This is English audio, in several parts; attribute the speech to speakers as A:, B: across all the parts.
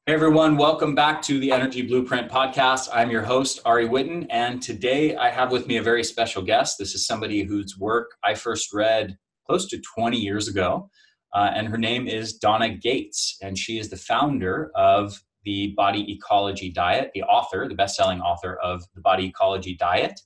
A: Hey everyone, welcome back to the Energy Blueprint podcast. I'm your host, Ari Whitten, and today I have with me a very special guest. This is somebody whose work I first read close to 20 years ago, and her name is Donna Gates, and she is the founder of the Body Ecology Diet, the author, the best-selling author of the Body Ecology Diet,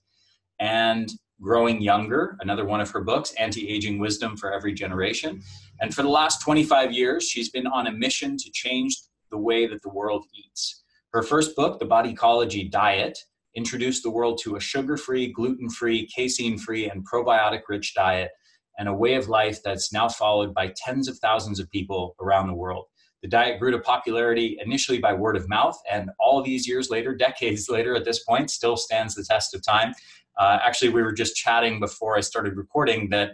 A: and Growing Younger, another one of her books, Anti-Aging Wisdom for Every Generation. And for the last 25 years, she's been on a mission to change the way that the world eats. Her first book, The Body Ecology Diet, introduced the world to a sugar-free, gluten-free, casein-free, and probiotic-rich diet, and a way of life that's now followed by tens of thousands of people around the world. The diet grew to popularity initially by word of mouth, and all these years later, decades later at this point, still stands the test of time. Actually, we were just chatting before I started recording that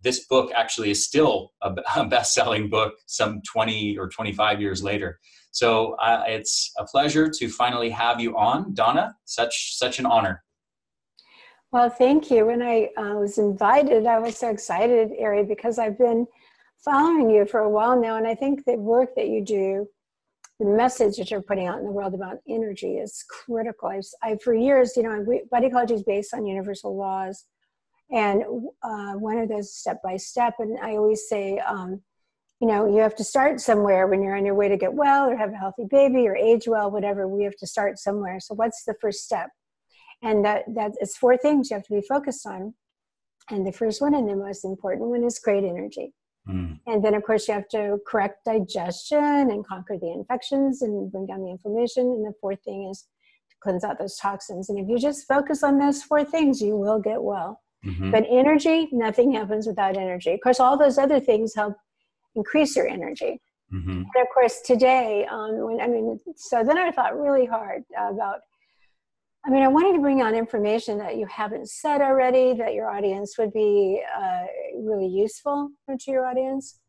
A: this book actually is still a best-selling book some 20 or 25 years later. So it's a pleasure to finally have you on, Donna. Such an honor.
B: Well, thank you. When I was invited, I was so excited, Ari, because I've been following you for a while now, and I think the work that you do, the message that you're putting out in the world about energy is critical. I for years, body ecology is based on universal laws. And one of those step by step, and I always say, you have to start somewhere when you're on your way to get well or have a healthy baby or age well, whatever. We have to start somewhere. So what's the first step? And that it's 4 things you have to be focused on. And the first one and the most important one is great energy. And then, of course, you have to correct digestion and conquer the infections and bring down the inflammation. And the 4th thing is to cleanse out those toxins. And if you just focus on those 4 things, you will get well. But energy, nothing happens without energy. Of course, all those other things help increase your energy. And of course, today, so then I thought really hard about, I wanted to bring on information that you haven't said already, that your audience would be really useful to your audience,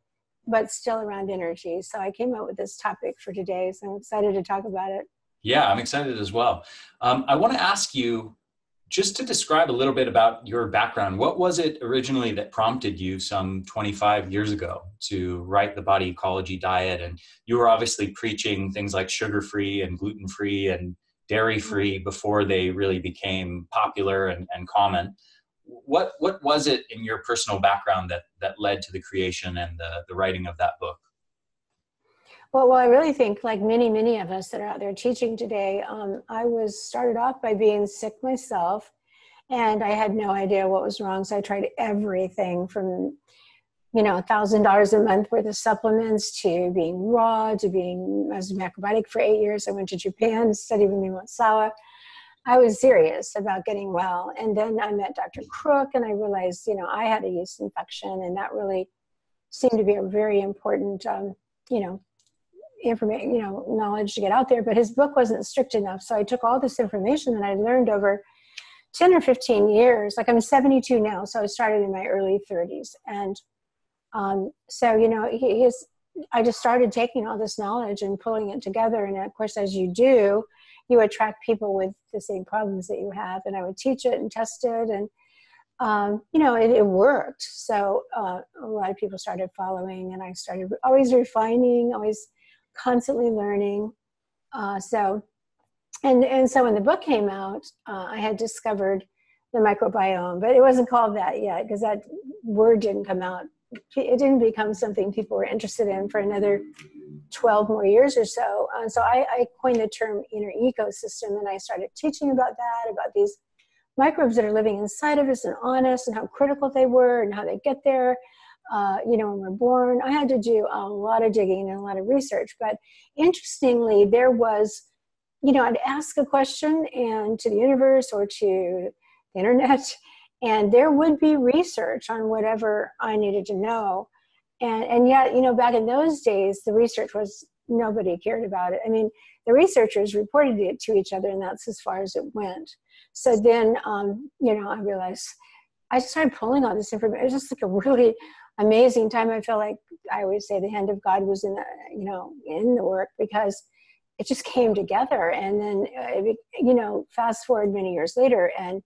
B: but still around energy. So I came up with this topic for today, so I'm excited to talk about it.
A: Yeah, I'm excited as well. I want to ask you, just to describe a little bit about your background. What was it originally that prompted you some 25 years ago to write the Body Ecology Diet? And you were obviously preaching things like sugar-free and gluten-free and dairy-free before they really became popular and common. What was it in your personal background that led to the creation and the writing of that book?
B: Well, I really think, like many of us that are out there teaching today, I started off by being sick myself, and I had no idea what was wrong. So I tried everything from, $1,000 a month worth of supplements to being raw to I was macrobiotic for 8 years. I went to Japan to study with Miyamoto. I was serious about getting well. And then I met Dr. Crook, and I realized, I had a yeast infection, and that really seemed to be a very important, information, knowledge to get out there, but his book wasn't strict enough. So I took all this information that I learned over 10 or 15 years, like I'm 72 now. So I started in my early 30s. And I just started taking all this knowledge and pulling it together. And of course, as you do, you attract people with the same problems that you have. And I would teach it and test it. And, it worked. So a lot of people started following, and I started always refining, always constantly learning. So when the book came out, I had discovered the microbiome, but it wasn't called that yet because that word didn't come out. It didn't become something people were interested in for another 12 more years or so. So I coined the term inner ecosystem, and I started teaching about that, about these microbes that are living inside of us and on us, and how critical they were and how they get there. When we're born, I had to do a lot of digging and a lot of research. But interestingly, there was, I'd ask a question and to the universe or to the internet, and there would be research on whatever I needed to know. And yet, back in those days, the research was, nobody cared about it. The researchers reported it to each other, and that's as far as it went. So then, I realized I started pulling all this information. It was just like a really amazing time. I feel like I always say the hand of God was in the work, because it just came together. And then, fast forward many years later, and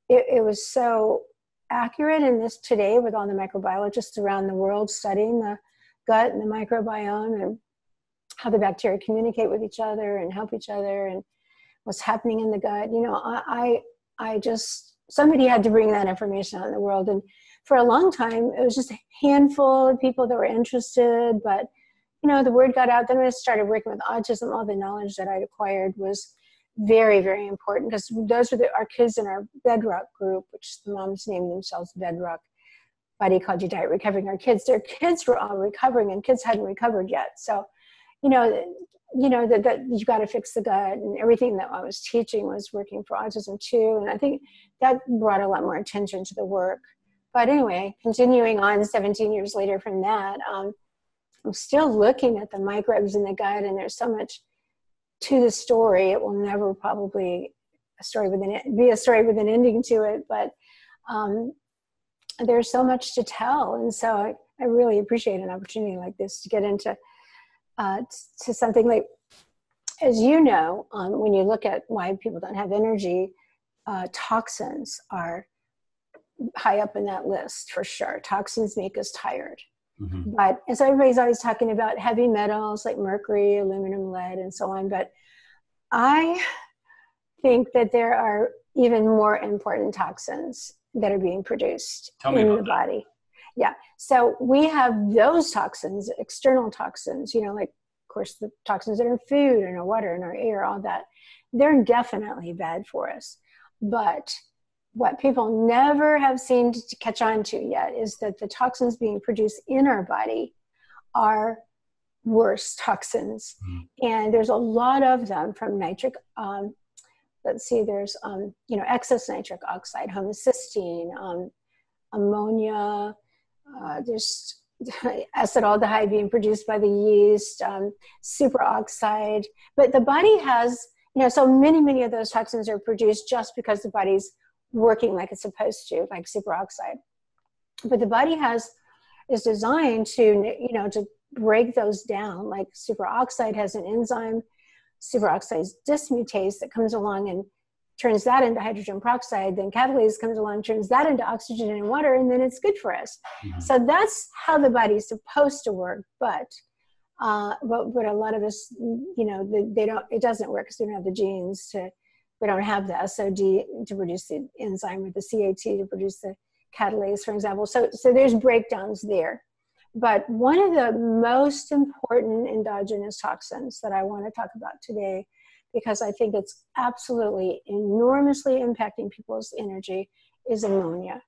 B: it was so accurate in this today with all the microbiologists around the world studying the gut and the microbiome. how the bacteria communicate with each other and help each other, and what's happening in the gut. I just, somebody had to bring that information out in the world. And for a long time, it was just a handful of people that were interested, but the word got out. Then when I started working with autism, all the knowledge that I'd acquired was very, very important, because those were our kids in our Bedrock group, which the moms named themselves Bedrock Body Ecology Diet Recovering. Our kids, their kids were all recovering, and kids hadn't recovered yet. So, that you got to fix the gut, and everything that I was teaching was working for autism too. And I think that brought a lot more attention to the work. But anyway, continuing on 17 years later from that, I'm still looking at the microbes in the gut, and there's so much to the story. It will never probably be a story with an ending to it, but there's so much to tell. And so I really appreciate an opportunity like this to get into to something like, as you know, when you look at why people don't have energy, toxins are high up in that list for sure. Toxins make us tired. Mm-hmm. But as everybody's always talking about heavy metals like mercury, aluminum, lead, and so on. But I think that there are even more important toxins that are being produced in the body. Yeah. So we have those toxins, external toxins, like, of course, the toxins that are in food, in our water, in our air, all that. They're definitely bad for us. But what people never have seemed to catch on to yet is that the toxins being produced in our body are worse toxins. And there's a lot of them from nitric, there's, excess nitric oxide, homocysteine, ammonia, there's acetaldehyde being produced by the yeast, superoxide. But the body has, so many of those toxins are produced just because the body's working like it's supposed to, like superoxide. But the body is designed to break those down. Like superoxide has an enzyme, superoxide dismutase, that comes along and turns that into hydrogen peroxide. Then catalase comes along, turns that into oxygen and water, and then it's good for us. Mm-hmm. So that's how the body's supposed to work. But a lot of us, it doesn't work because we don't have the genes we don't have the SOD to produce the enzyme, or the CAT to produce the catalase, for example. So there's breakdowns there. But one of the most important endogenous toxins that I want to talk about today, because I think it's absolutely enormously impacting people's energy, is ammonia.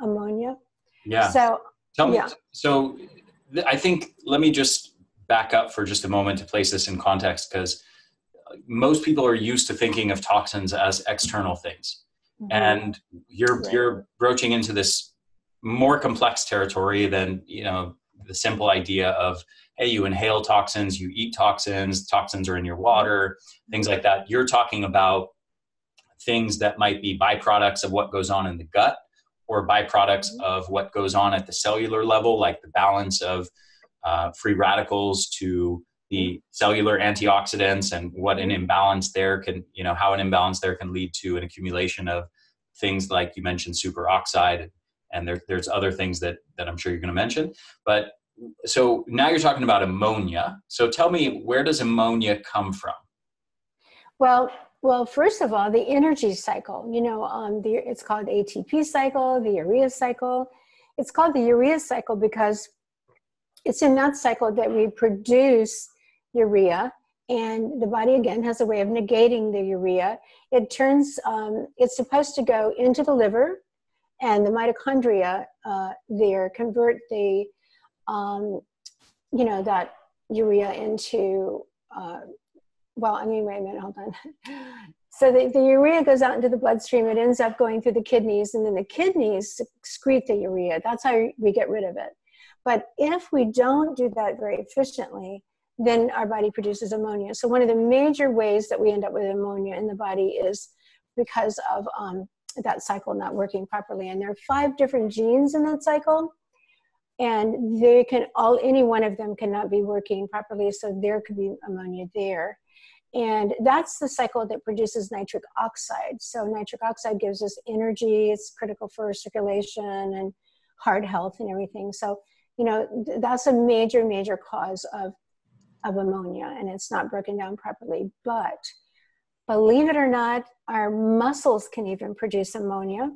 B: Ammonia.
A: Yeah.
B: So
A: tell me. Yeah. So I think, let me just back up for just a moment to place this in context, because most people are used to thinking of toxins as external things. Mm-hmm. And you're broaching into this more complex territory than, the simple idea of, hey, you inhale toxins, you eat toxins, toxins are in your water, things like that. You're talking about things that might be byproducts of what goes on in the gut, or byproducts of what goes on at the cellular level, like the balance of free radicals to the cellular antioxidants, and what an imbalance there can, how an imbalance there can lead to an accumulation of things like you mentioned, superoxide, and there's other things that I'm sure you're going to mention. But so now you're talking about ammonia. So tell me, where does ammonia come from?
B: Well, first of all, the energy cycle, it's called ATP cycle, the urea cycle. It's called the urea cycle because it's in that cycle that we produce urea, and the body again has a way of negating the urea. It turns, it's supposed to go into the liver, and the mitochondria there convert the, that urea into, wait a minute, hold on. So the urea goes out into the bloodstream, it ends up going through the kidneys, and then the kidneys excrete the urea. That's how we get rid of it. But if we don't do that very efficiently, then our body produces ammonia. So one of the major ways that we end up with ammonia in the body is because of that cycle not working properly. And there are 5 different genes in that cycle, and any one of them cannot be working properly. So there could be ammonia there. And that's the cycle that produces nitric oxide. So nitric oxide gives us energy. It's critical for circulation and heart health and everything. So, that's a major, major cause of of ammonia, and it's not broken down properly. But believe it or not, our muscles can even produce ammonia.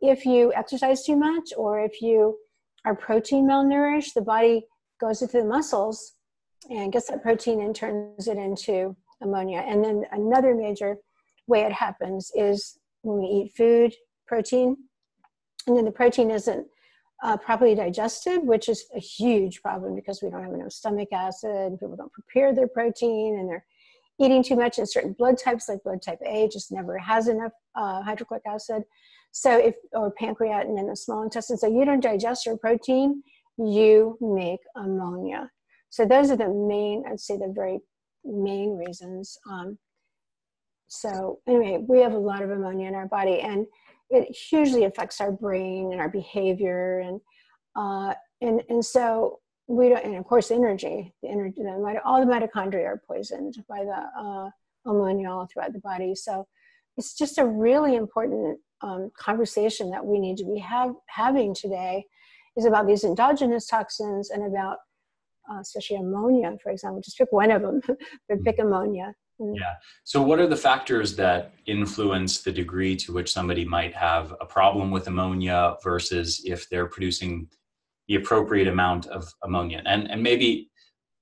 B: If you exercise too much, or if you are protein malnourished, the body goes into the muscles and gets that protein and turns it into ammonia. And then another major way it happens is when we eat food, protein, and then the protein isn't properly digested, which is a huge problem because we don't have enough stomach acid, people don't prepare their protein, and they're eating too much in certain blood types, like blood type A just never has enough hydrochloric acid. So or pancreatin in the small intestine. So you don't digest your protein, you make ammonia. So those are the main, I'd say the very main reasons. So anyway, we have a lot of ammonia in our body, and it hugely affects our brain and our behavior, and so we don't, and of course energy, all the mitochondria are poisoned by the ammonia all throughout the body. So it's just a really important conversation that we need to be having today, is about these endogenous toxins and about especially ammonia, for example. Just pick one of them, but pick ammonia.
A: Yeah. So what are the factors that influence the degree to which somebody might have a problem with ammonia versus if they're producing the appropriate amount of ammonia? And maybe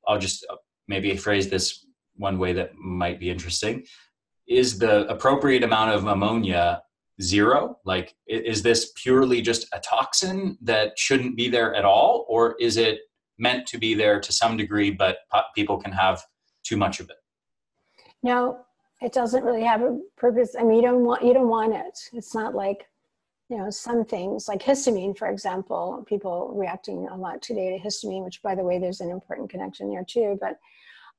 A: I'll just maybe phrase this one way that might be interesting. Is the appropriate amount of ammonia zero? Like, is this purely just a toxin that shouldn't be there at all? Or is it meant to be there to some degree, but people can have too much of it?
B: No, it doesn't really have a purpose. I mean, you don't want it. It's not like, some things like histamine, for example, people reacting a lot today to histamine, which by the way, there's an important connection there too, but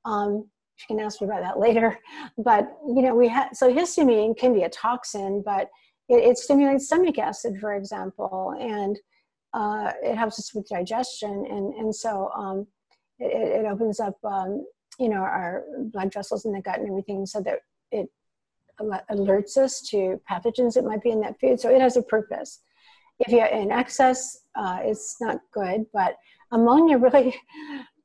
B: you can ask me about that later. But, so histamine can be a toxin, but it stimulates stomach acid, for example, and it helps us with digestion. And so it opens up, our blood vessels in the gut and everything, so that it alerts us to pathogens that might be in that food. So it has a purpose. If you're in excess, it's not good, but ammonia really,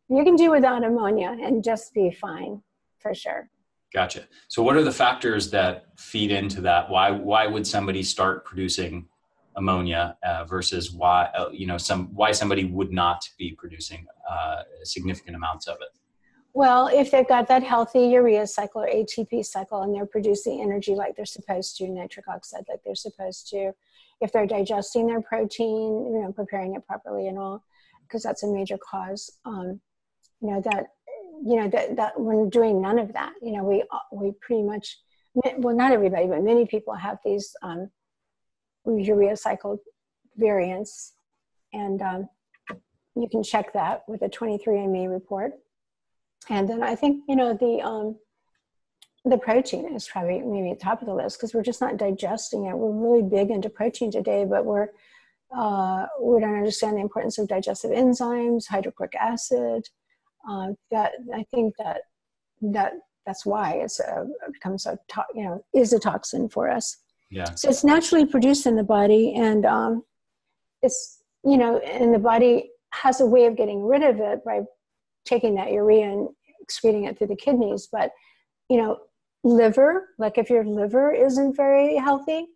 B: you can do without ammonia and just be fine, for sure.
A: Gotcha. So what are the factors that feed into that? Why would somebody start producing ammonia versus why somebody would not be producing significant amounts of it?
B: Well, if they've got that healthy urea cycle or ATP cycle and they're producing energy like they're supposed to, nitric oxide like they're supposed to, if they're digesting their protein, preparing it properly and all, because that's a major cause, that we're doing none of that. We pretty much, well, not everybody, but many people have these urea cycle variants, and you can check that with a 23andMe report. And then I think, the protein is probably maybe at the top of the list, because we're just not digesting it. We're really big into protein today, but we don't understand the importance of digestive enzymes, hydrochloric acid. That I think that's why it's become so, is a toxin for us.
A: Yeah.
B: So it's naturally produced in the body, and it's, and the body has a way of getting rid of it by taking that urea and excreting it through the kidneys. But, liver, like if your liver isn't very healthy,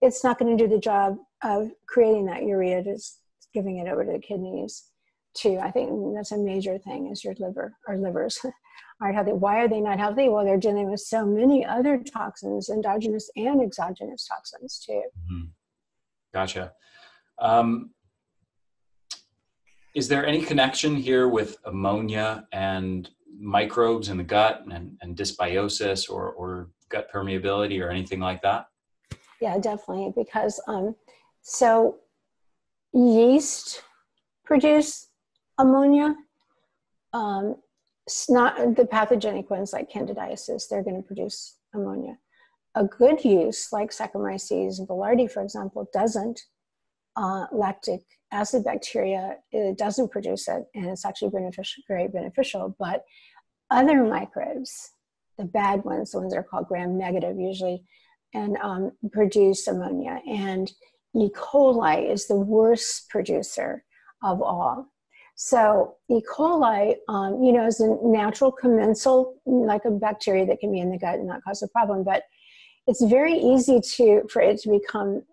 B: it's not going to do the job of creating that urea, just giving it over to the kidneys too. I think that's a major thing, is your liver, or livers aren't healthy. Why are they not healthy? Well, they're dealing with so many other toxins, endogenous and exogenous toxins too. Mm-hmm.
A: Gotcha. Is there any connection here with ammonia and microbes in the gut and dysbiosis or gut permeability or anything like that?
B: Yeah, definitely. Because so yeast produce ammonia. It's not the pathogenic ones like candidiasis, they're going to produce ammonia. A good yeast like Saccharomyces boulardii, for example, doesn't. Lactic acid bacteria, it doesn't produce it, and it's actually beneficial, very beneficial. But other microbes, the bad ones, the ones that are called gram-negative usually, and produce ammonia. And E. coli is the worst producer of all. So E. coli, is a natural commensal, like a bacteria that can be in the gut and not cause a problem, but it's very easy for it to become,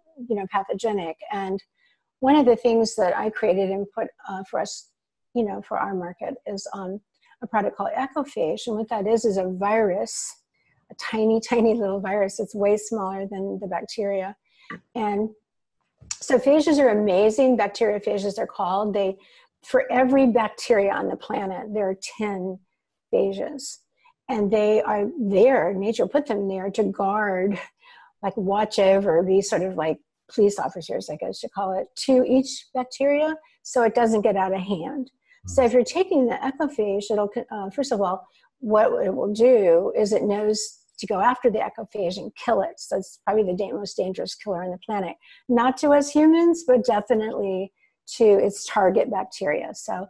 B: pathogenic. And one of the things that I created and put for us, for our market is a product called Ecophage. And what that is a virus, a tiny, tiny little virus. It's way smaller than the bacteria. And so phages are amazing. Bacteriophages are called. For every bacteria on the planet, there are 10 phages. And they are there, nature put them there to guard, like watch over, be sort of like police officers, I guess you call it, to each bacteria so it doesn't get out of hand. So if you're taking the Ecophage, it'll, first of all, what it will do is it knows to go after the Ecophage and kill it. So it's probably the most dangerous killer on the planet. Not to us humans, but definitely to its target bacteria. So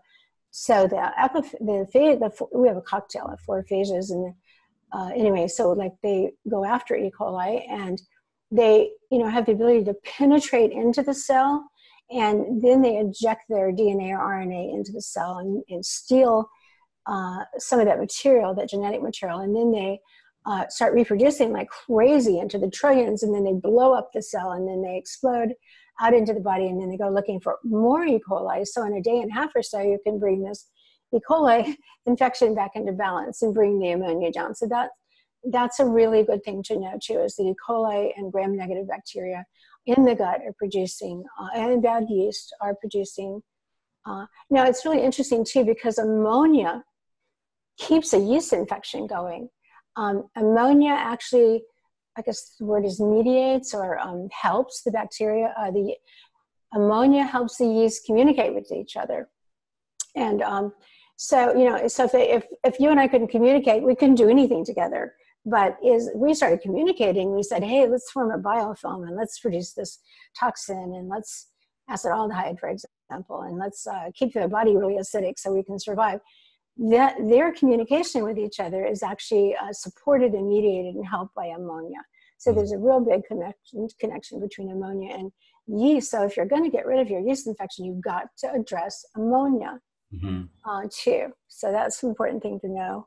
B: we have a cocktail of 4 phages, and anyway, so like they go after E. coli, and they have the ability to penetrate into the cell, and then they inject their DNA or RNA into the cell and steal some of that material, that genetic material, and then they start reproducing like crazy into the trillions, and then they blow up the cell, and then they explode out into the body, and then they go looking for more E. coli. So in a day and a half or so, you can bring this E. coli infection back into balance and bring the ammonia down. So that's a really good thing to know too, is that E. coli and gram-negative bacteria in the gut are producing, and bad yeast are producing. Now it's really interesting too, because ammonia keeps a yeast infection going. Ammonia actually, I guess the word is mediates or helps the bacteria. The ammonia helps the yeast communicate with each other. And so if you and I couldn't communicate, we couldn't do anything together. But we started communicating, we said, hey, let's form a biofilm, and let's produce this toxin, and let's acetaldehyde, for example, and let's keep the body really acidic so we can survive. Their communication with each other is actually supported and mediated and helped by ammonia. So there's a real big connection between ammonia and yeast. So if you're going to get rid of your yeast infection, you've got to address ammonia too. So that's an important thing to know.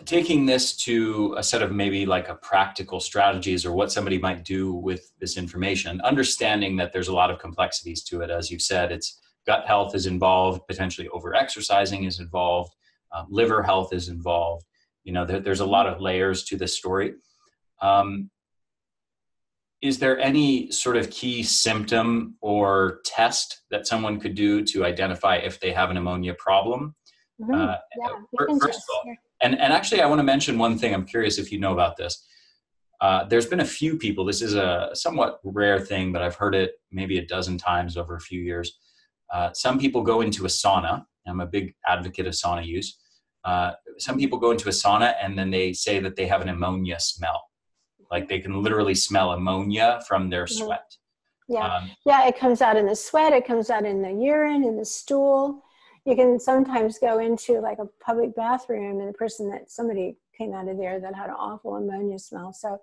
A: Taking this to a set of maybe like a practical strategies or what somebody might do with this information, understanding that there's a lot of complexities to it. As you said, it's gut health is involved, potentially over-exercising is involved, liver health is involved. There's a lot of layers to this story. Is there any sort of key symptom or test that someone could do to identify if they have an ammonia problem? First of all, and actually I want to mention one thing. I'm curious if you know about this. There's been a few people, this is a somewhat rare thing, but I've heard it maybe a dozen times over a few years. Some people go into a sauna. I'm a big advocate of sauna use. Some people go into a sauna and then they say that they have an ammonia smell. Like they can literally smell ammonia from their sweat.
B: It comes out in the sweat, it comes out in the urine, in the stool. You can sometimes go into like a public bathroom and somebody came out of there that had an awful ammonia smell. So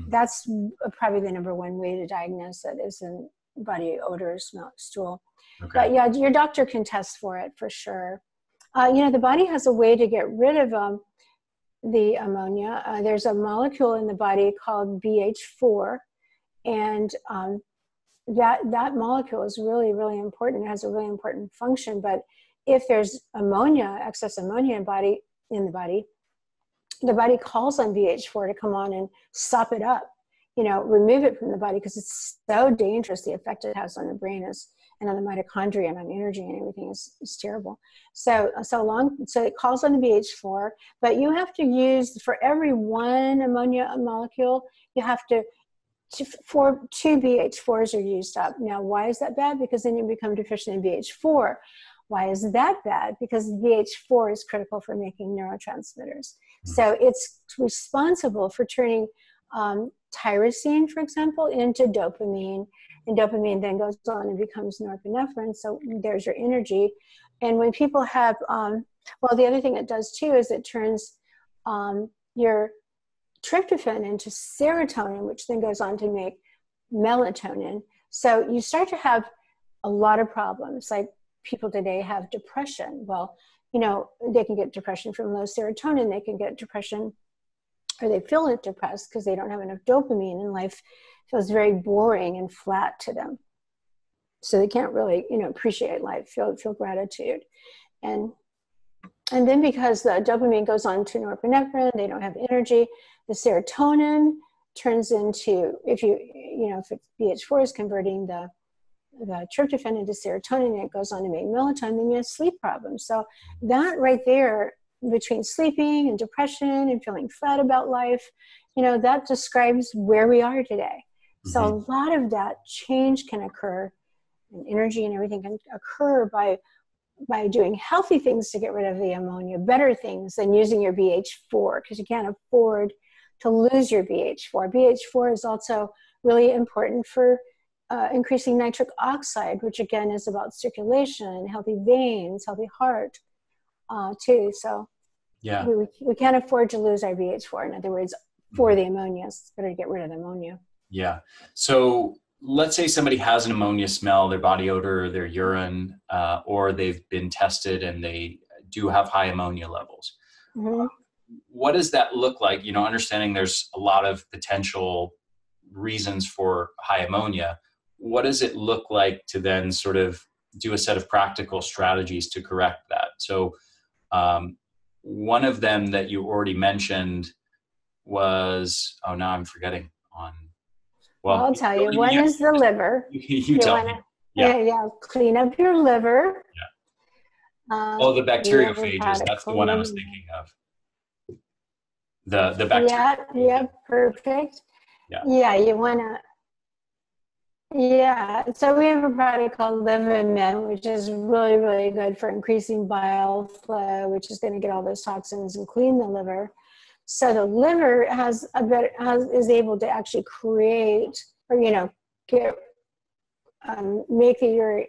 B: that's probably the number one way to diagnose it, is in body odor, smell, stool. Okay. But yeah, your doctor can test for it for sure. The body has a way to get rid of the ammonia. There's a molecule in the body called BH4, and that molecule is really, really important. It has a really important function. But if there's excess ammonia in the body, the body calls on BH4 to come on and sop it up, remove it from the body, because it's so dangerous. The effect it has on the brain and on the mitochondria and on energy and everything is terrible. So it calls on the BH4, but you have to use, for every one ammonia molecule, you have to, 2 BH4s are used up. Now, why is that bad? Because then you become deficient in BH4. Why is that bad? Because BH4 is critical for making neurotransmitters. So it's responsible for turning tyrosine, for example, into dopamine. And dopamine then goes on and becomes norepinephrine. So there's your energy. And when people have, the other thing it does too is it turns your tryptophan into serotonin, which then goes on to make melatonin. So you start to have a lot of problems. Like people today have depression. Well, you know, they can get depression from low serotonin. They can get depression, or they feel depressed because they don't have enough dopamine, and life feels very boring and flat to them. So they can't really, you know, appreciate life, feel gratitude. And then because the dopamine goes on to norepinephrine, they don't have energy. The serotonin turns into, if BH4 is converting the tryptophan into serotonin, it goes on to make melatonin, then you have sleep problems. So that right there, between sleeping and depression and feeling flat about life, you know, that describes where we are today. Mm-hmm. So a lot of that change can occur, and energy and everything can occur by doing healthy things to get rid of the ammonia, better things than using your BH4, because you can't afford to lose your BH4. BH4 is also really important for increasing nitric oxide, which again is about circulation, healthy veins, healthy heart too. So
A: yeah,
B: we can't afford to lose our BH4. In other words, for the ammonia, it's better to get rid of the ammonia.
A: Yeah. So let's say somebody has an ammonia smell, their body odor, their urine, or they've been tested and they do have high ammonia levels. Mm-hmm. What does that look like? You know, understanding there's a lot of potential reasons for high ammonia. What does it look like to then sort of do a set of practical strategies to correct that? So one of them that you already mentioned was, oh, now I'm forgetting on.
B: Well, I'll tell you. One is the liver.
A: You tell me.
B: Yeah. Clean up your liver.
A: Yeah. The bacteriophages. That's the one I was thinking of. The bacteria.
B: Yeah, perfect. Yeah, you want to. Yeah, so we have a product called Liver Mint, which is really, really good for increasing bile flow, which is going to get all those toxins and clean the liver. So the liver is able to actually create, or make the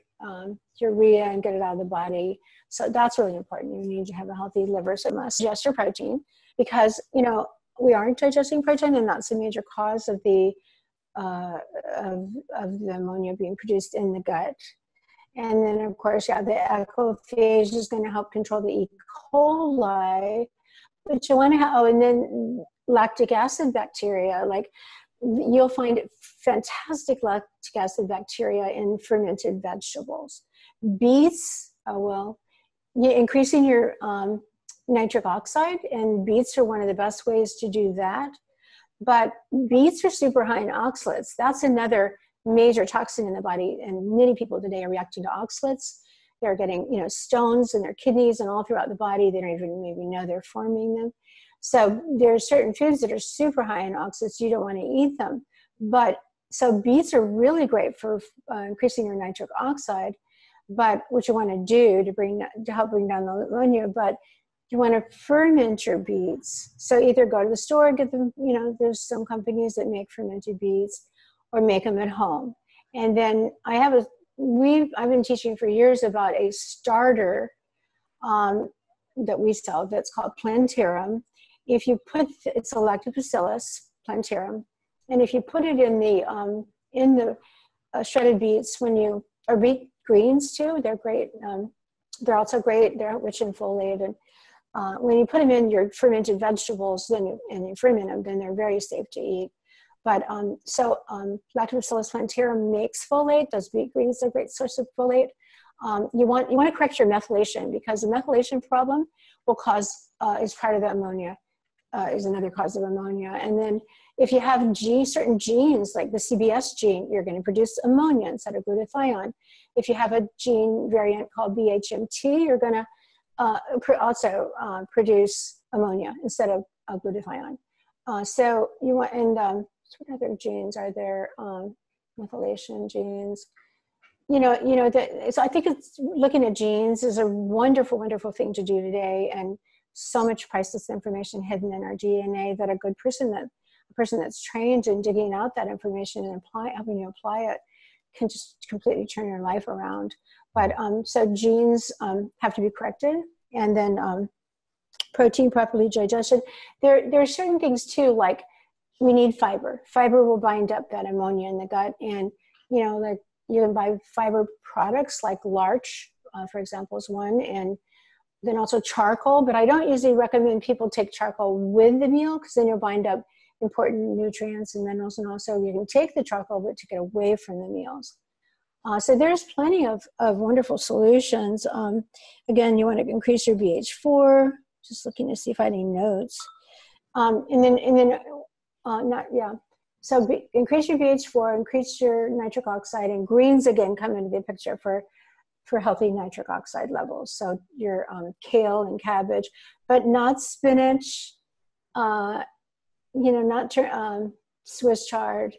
B: urea and get it out of the body. So that's really important. You need to have a healthy liver. So you must digest your protein, because we aren't digesting protein, and that's a major cause of the ammonia being produced in the gut. And then of course, the ectophage is going to help control the E. coli. But you want to have, and then lactic acid bacteria, like you'll find fantastic lactic acid bacteria in fermented vegetables. Beets, increasing your nitric oxide, and beets are one of the best ways to do that. But beets are super high in oxalates. That's another major toxin in the body, and many people today are reacting to oxalates. They're getting, stones in their kidneys and all throughout the body. They don't even maybe know they're forming them. So there are certain foods that are super high in oxalates. You don't want to eat them. So beets are really great for increasing your nitric oxide. But what you want to do to help bring down the ammonia, but you want to ferment your beets. So either go to the store and get them, there's some companies that make fermented beets, or make them at home. And then I've been teaching for years about a starter that we sell that's called plantarum. If you it's a lactobacillus plantarum, and if you put it in the shredded beets, or beet greens too, they're great. They're also great. They're rich in folate, and when you put them in your fermented vegetables, and you ferment them, then they're very safe to eat. But Lactobacillus plantarum makes folate. Those beet greens are a great source of folate. You want to correct your methylation, because the methylation problem is part of the ammonia, is another cause of ammonia. And then if you have certain genes, like the CBS gene, you're going to produce ammonia instead of glutathione. If you have a gene variant called BHMT, you're going to also produce ammonia instead of glutathione. So you want, and what other genes are there? Methylation genes. So I think looking at genes is a wonderful, wonderful thing to do today, and so much priceless information hidden in our DNA that a person that's trained in digging out that information and helping you apply it can just completely turn your life around. But so genes have to be corrected, and then protein properly digested. There are certain things too, like we need fiber. Fiber will bind up that ammonia in the gut, and like you can buy fiber products like larch, for example, is one, and then also charcoal. But I don't usually recommend people take charcoal with the meal, because then you'll bind up important nutrients and minerals. And also you can take the charcoal, but take it away from the meals. So there's plenty of wonderful solutions. Again, you want to increase your BH4. Just looking to see if I had any notes. So increase your BH4, increase your nitric oxide, and greens again come into the picture for healthy nitric oxide levels. So your kale and cabbage, but not spinach, not Swiss chard,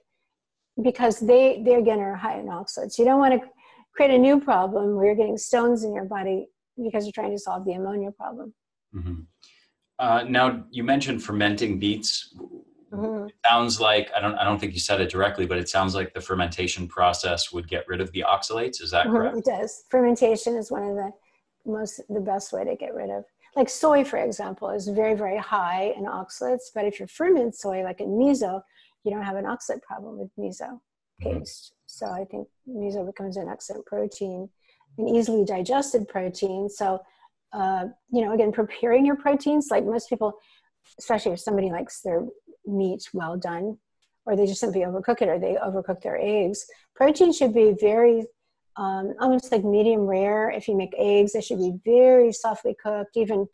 B: because they again are high in oxalates. You don't want to create a new problem where you're getting stones in your body because you're trying to solve the ammonia problem.
A: Mm-hmm. Now you mentioned fermenting beets. Mm-hmm. It sounds like, I don't think you said it directly, but it sounds like the fermentation process would get rid of the oxalates. Is that correct?
B: It does. Fermentation is one of the best way to get rid of. Like soy, for example, is very, very high in oxalates. But if you ferment soy, like in miso, you don't have an oxalate problem with miso paste. Mm-hmm. So I think miso becomes an excellent protein, an easily digested protein. So, again, preparing your proteins, like most people, especially if somebody likes their meat well done, or they just simply overcook it, or they overcook their eggs. Protein should be very, almost like medium rare. If you make eggs, they should be very softly cooked, even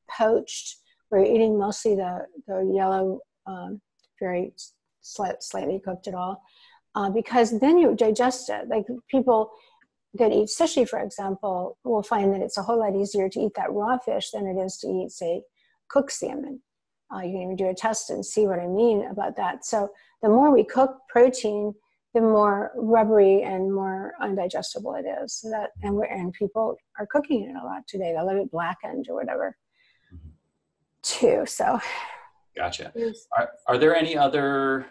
B: poached, where you're eating mostly the yellow, very slightly cooked at all, because then you digest it. Like people that eat sushi, for example, will find that it's a whole lot easier to eat that raw fish than it is to eat, say, cooked salmon. You can even do a test and see what I mean about that. So the more we cook protein, the more rubbery and more undigestible it is. So that, and people are cooking it a lot today. They love it blackened or whatever, too. So,
A: gotcha. Are there any other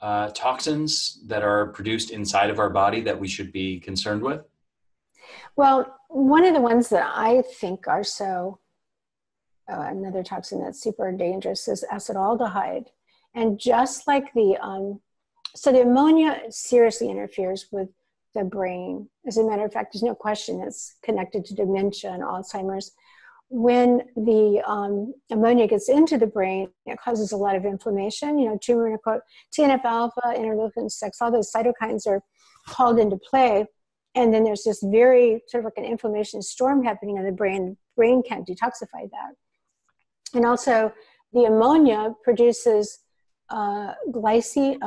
A: toxins that are produced inside of our body that we should be concerned with?
B: Well, one of the ones that I think are another toxin that's super dangerous is acetaldehyde. And just like the ammonia seriously interferes with the brain. As a matter of fact, there's no question it's connected to dementia and Alzheimer's. When the ammonia gets into the brain, it causes a lot of inflammation. Tumor, TNF alpha, interleukin 6, all those cytokines are called into play. And then there's this very sort of like an inflammation storm happening in the brain. The brain can't detoxify that. And also the ammonia produces glutamine,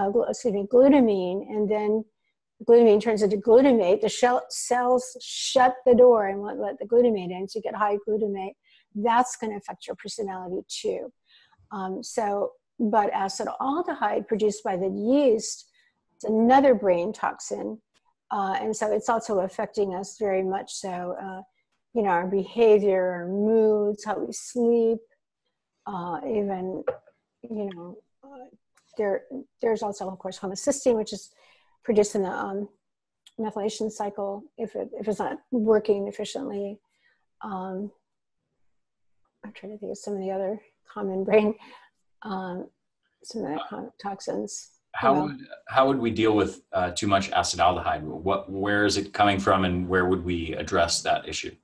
B: and then glutamine turns into glutamate. The cells shut the door and won't let the glutamate in, so you get high glutamate. That's going to affect your personality too. But acetaldehyde produced by the yeast is another brain toxin. And so it's also affecting us very much so, our behavior, our moods, how we sleep, even, there's also, of course, homocysteine, which is produced in the methylation cycle if it's not working efficiently. I'm trying to think of some of the other common brain, some of the toxins.
A: How would we deal with too much acetaldehyde? Where is it coming from, and where would we address that issue?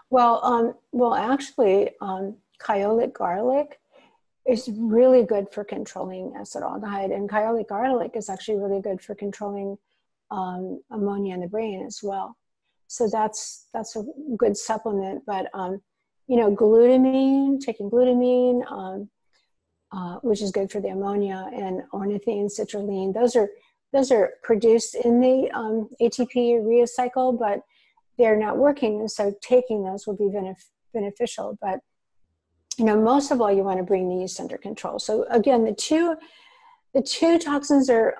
B: Well, actually, kyolic garlic is really good for controlling acetaldehyde, and kyolic garlic is actually really good for controlling ammonia in the brain as well. So that's a good supplement. But glutamine, taking glutamine, which is good for the ammonia, and ornithine, citrulline, those are produced in the ATP urea cycle, but they're not working, and so taking those will be beneficial. But most of all, you want to bring the yeast under control. So again, the two toxins are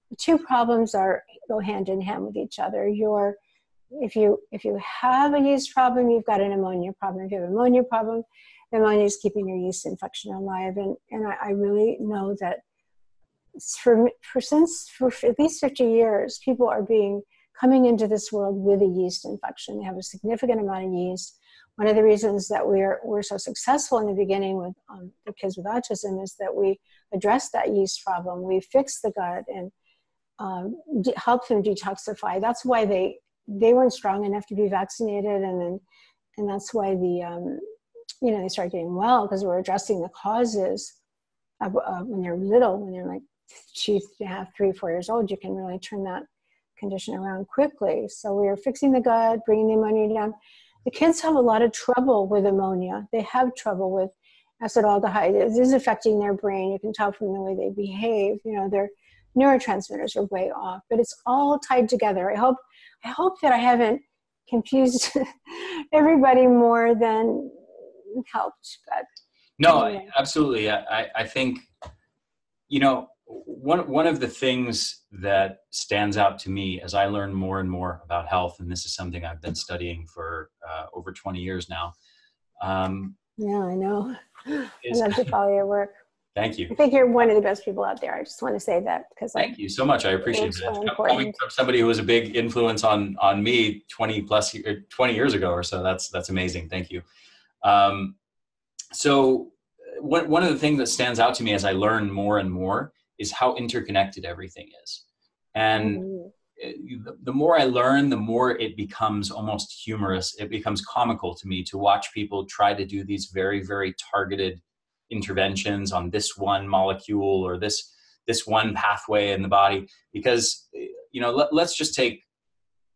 B: the two problems go hand in hand with each other. If you have a yeast problem, you've got an ammonia problem. If you have an ammonia problem, the ammonia is keeping your yeast infection alive. And I really know that for at least 50 years, people are coming into this world with a yeast infection. They have a significant amount of yeast. One of the reasons that we're so successful in the beginning with the kids with autism is that we addressed that yeast problem. We fixed the gut, and help them detoxify. That's why they weren't strong enough to be vaccinated, and that's why they start getting well, because we're addressing the causes of when they're little. When they're like 2.5, 3, 4 years old, you can really turn that condition around quickly. So we're fixing the gut, bringing the ammonia down. The kids have a lot of trouble with ammonia. They have trouble with acetaldehyde. It is affecting their brain. You can tell from the way they behave. Their neurotransmitters are way off, but it's all tied together. I hope that I haven't confused everybody more than helped. But
A: no,
B: anyway.
A: absolutely. I think, one of the things that stands out to me as I learn more and more about health, and this is something I've been studying for over 20 years now.
B: Yeah, I know. I love to follow your work.
A: Thank you.
B: I think you're one of the best people out there. I just want to say that because
A: thank you so much. I appreciate it. Coming from somebody who was a big influence on me 20 years ago or so. That's amazing. Thank you. So one of the things that stands out to me as I learn more and more is how interconnected everything is. And the more I learn, the more it becomes almost humorous. It becomes comical to me to watch people try to do these very, very targeted interventions on this one molecule or this one pathway in the body. Because, let's just take,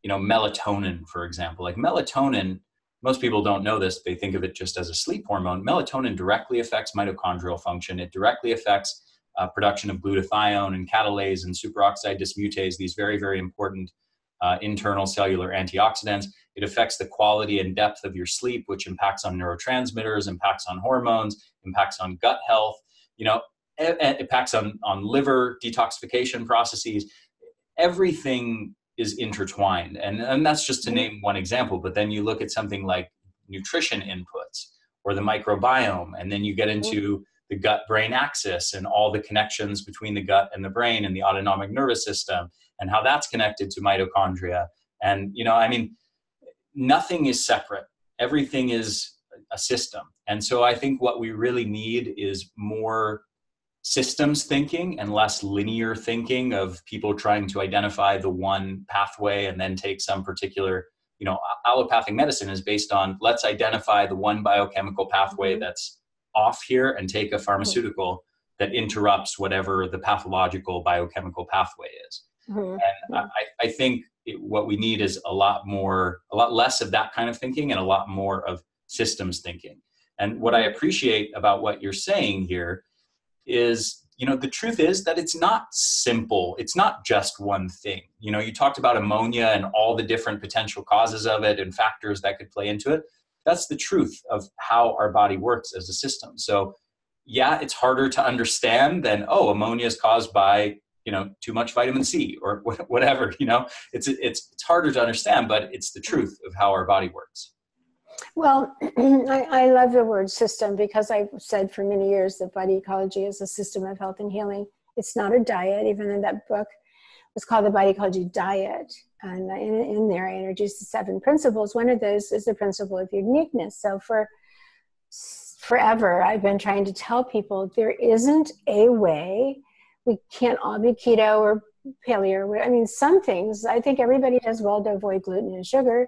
A: melatonin, for example. Like melatonin, most people don't know this. They think of it just as a sleep hormone. Melatonin directly affects mitochondrial function. It directly affects production of glutathione and catalase and superoxide dismutase, these very, very important internal cellular antioxidants. It affects the quality and depth of your sleep, which impacts on neurotransmitters, impacts on hormones, impacts on gut health, it impacts on liver detoxification processes. Everything is intertwined. And that's just to name one example. But then you look at something like nutrition inputs or the microbiome, and then you get into the gut-brain axis and all the connections between the gut and the brain and the autonomic nervous system and how that's connected to mitochondria. And, nothing is separate. Everything is a system. And so I think what we really need is more systems thinking and less linear thinking of people trying to identify the one pathway and then take some particular, allopathic medicine is based on, let's identify the one biochemical pathway that's off here and take a pharmaceutical that interrupts whatever the pathological biochemical pathway is. And I think what we need is a lot less of that kind of thinking and a lot more of systems thinking. And what I appreciate about what you're saying here is, the truth is that it's not simple. It's not just one thing. You talked about ammonia and all the different potential causes of it and factors that could play into it. That's the truth of how our body works as a system. So yeah, it's harder to understand than, ammonia is caused by, too much vitamin C or whatever, it's harder to understand, but it's the truth of how our body works.
B: Well, I love the word system because I've said for many years that body ecology is a system of health and healing. It's not a diet, even though that book was called The Body Ecology Diet. And in there, I introduced the 7 principles. One of those is the principle of uniqueness. So for forever, I've been trying to tell people there isn't a way. We can't all be keto or paleo. Some things, I think everybody does well to avoid gluten and sugar.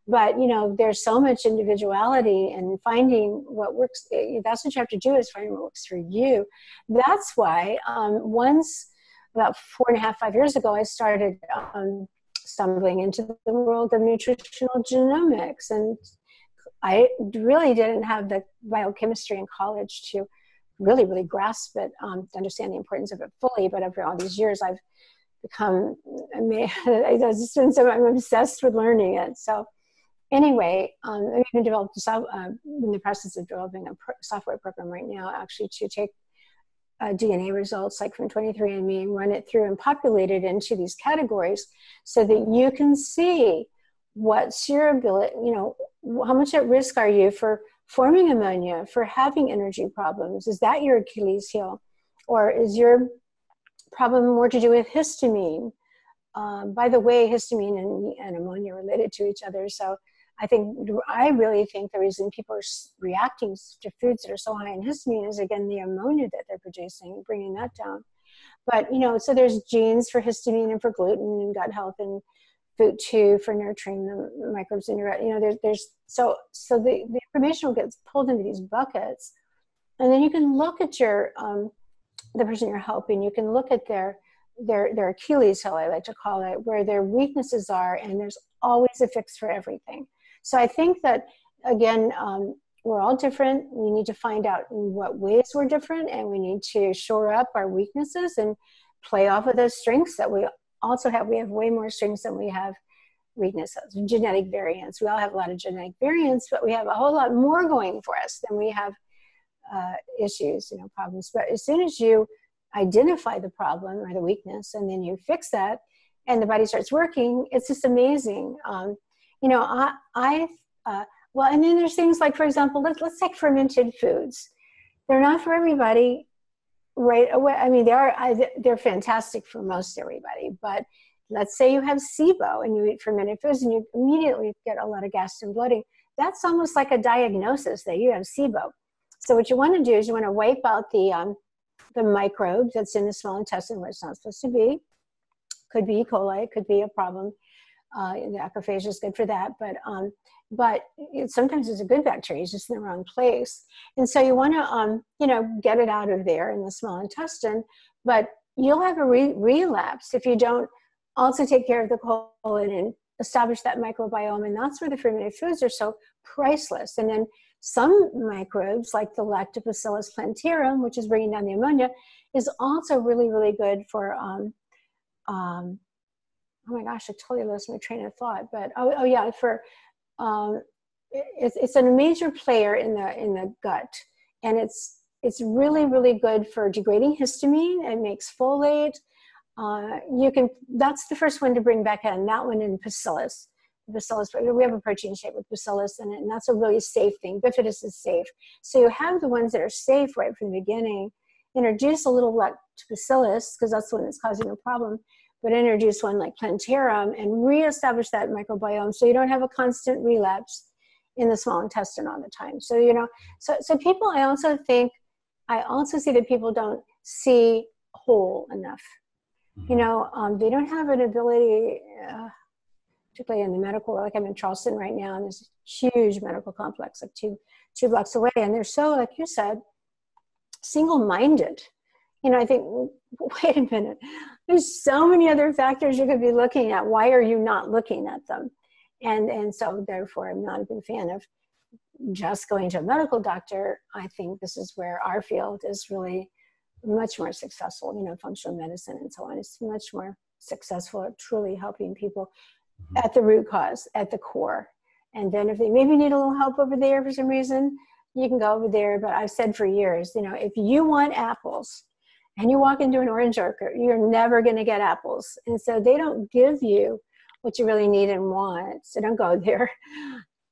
B: But, there's so much individuality and finding what works. That's what you have to do, is find what works for you. That's why once, about 4.5, 5 years ago, I started stumbling into the world of nutritional genomics. And I really didn't have the biochemistry in college to really, really grasp it, to understand the importance of it fully. But after all these years, I've become, I'm obsessed with learning it. So anyway, I've even developed in the process of developing a software program right now, actually, to take DNA results like from 23andMe and run it through and populate it into these categories so that you can see what's your ability, how much at risk are you for forming ammonia, for having energy problems? Is that your Achilles heel? Or is your problem more to do with histamine? By the way, histamine and ammonia are related to each other. So I really think the reason people are reacting to foods that are so high in histamine is, again, the ammonia that they're producing, bringing that down. But, so there's genes for histamine and for gluten and gut health, and FOOT2 for nurturing the microbes in your gut. So the information will get pulled into these buckets. And then you can look at the person you're helping. You can look at their Achilles heel, I like to call it, where their weaknesses are, and there's always a fix for everything. So I think that, again, we're all different. We need to find out in what ways we're different, and we need to shore up our weaknesses and play off of those strengths that we also have. We have way more strengths than we have weaknesses. Genetic variants. We all have a lot of genetic variants, but we have a whole lot more going for us than we have issues, problems. But as soon as you identify the problem or the weakness, and then you fix that, and the body starts working, it's just amazing. Well, and then there's things like, for example, let's take fermented foods. They're not for everybody right away. I mean, they're fantastic for most everybody. But let's say you have SIBO and you eat fermented foods and you immediately get a lot of gas and bloating. That's almost like a diagnosis that you have SIBO. So what you want to do is you want to wipe out the microbe that's in the small intestine where it's not supposed to be. Could be E. coli, could be a problem. The acrophagia is good for that, but sometimes it's a good bacteria, it's just in the wrong place. And so you want to, get it out of there in the small intestine, but you'll have a relapse if you don't also take care of the colon and establish that microbiome. And that's where the fermented foods are so priceless. And then some microbes, like the Lactobacillus plantarum, which is bringing down the ammonia, is also really, really good for, oh my gosh, I totally lost my train of thought. But it's a major player in the gut, and it's really, really good for degrading histamine. It makes folate. That's the first one to bring back in. That one in bacillus. Bacillus, we have a protein shake with bacillus in it, and that's a really safe thing. Bifidus is safe. So you have the ones that are safe right from the beginning. Introduce a little lactobacillus, because that's the one that's causing the problem, but introduce one like plantarum and reestablish that microbiome so you don't have a constant relapse in the small intestine all the time. So, so people, I also see that people don't see whole enough. They don't have an ability, particularly in the medical, like I'm in Charleston right now, and there's a huge medical complex like two blocks away, and they're so, like you said, single-minded. I think, wait a minute, there's so many other factors you could be looking at. Why are you not looking at them? And so therefore, I'm not a big fan of just going to a medical doctor. I think this is where our field is really much more successful, functional medicine and so on. It's much more successful at truly helping people at the root cause, at the core. And then if they maybe need a little help over there for some reason, you can go over there. But I've said for years, if you want apples and you walk into an orange orchard, you're never going to get apples. And so they don't give you what you really need and want. So don't go there.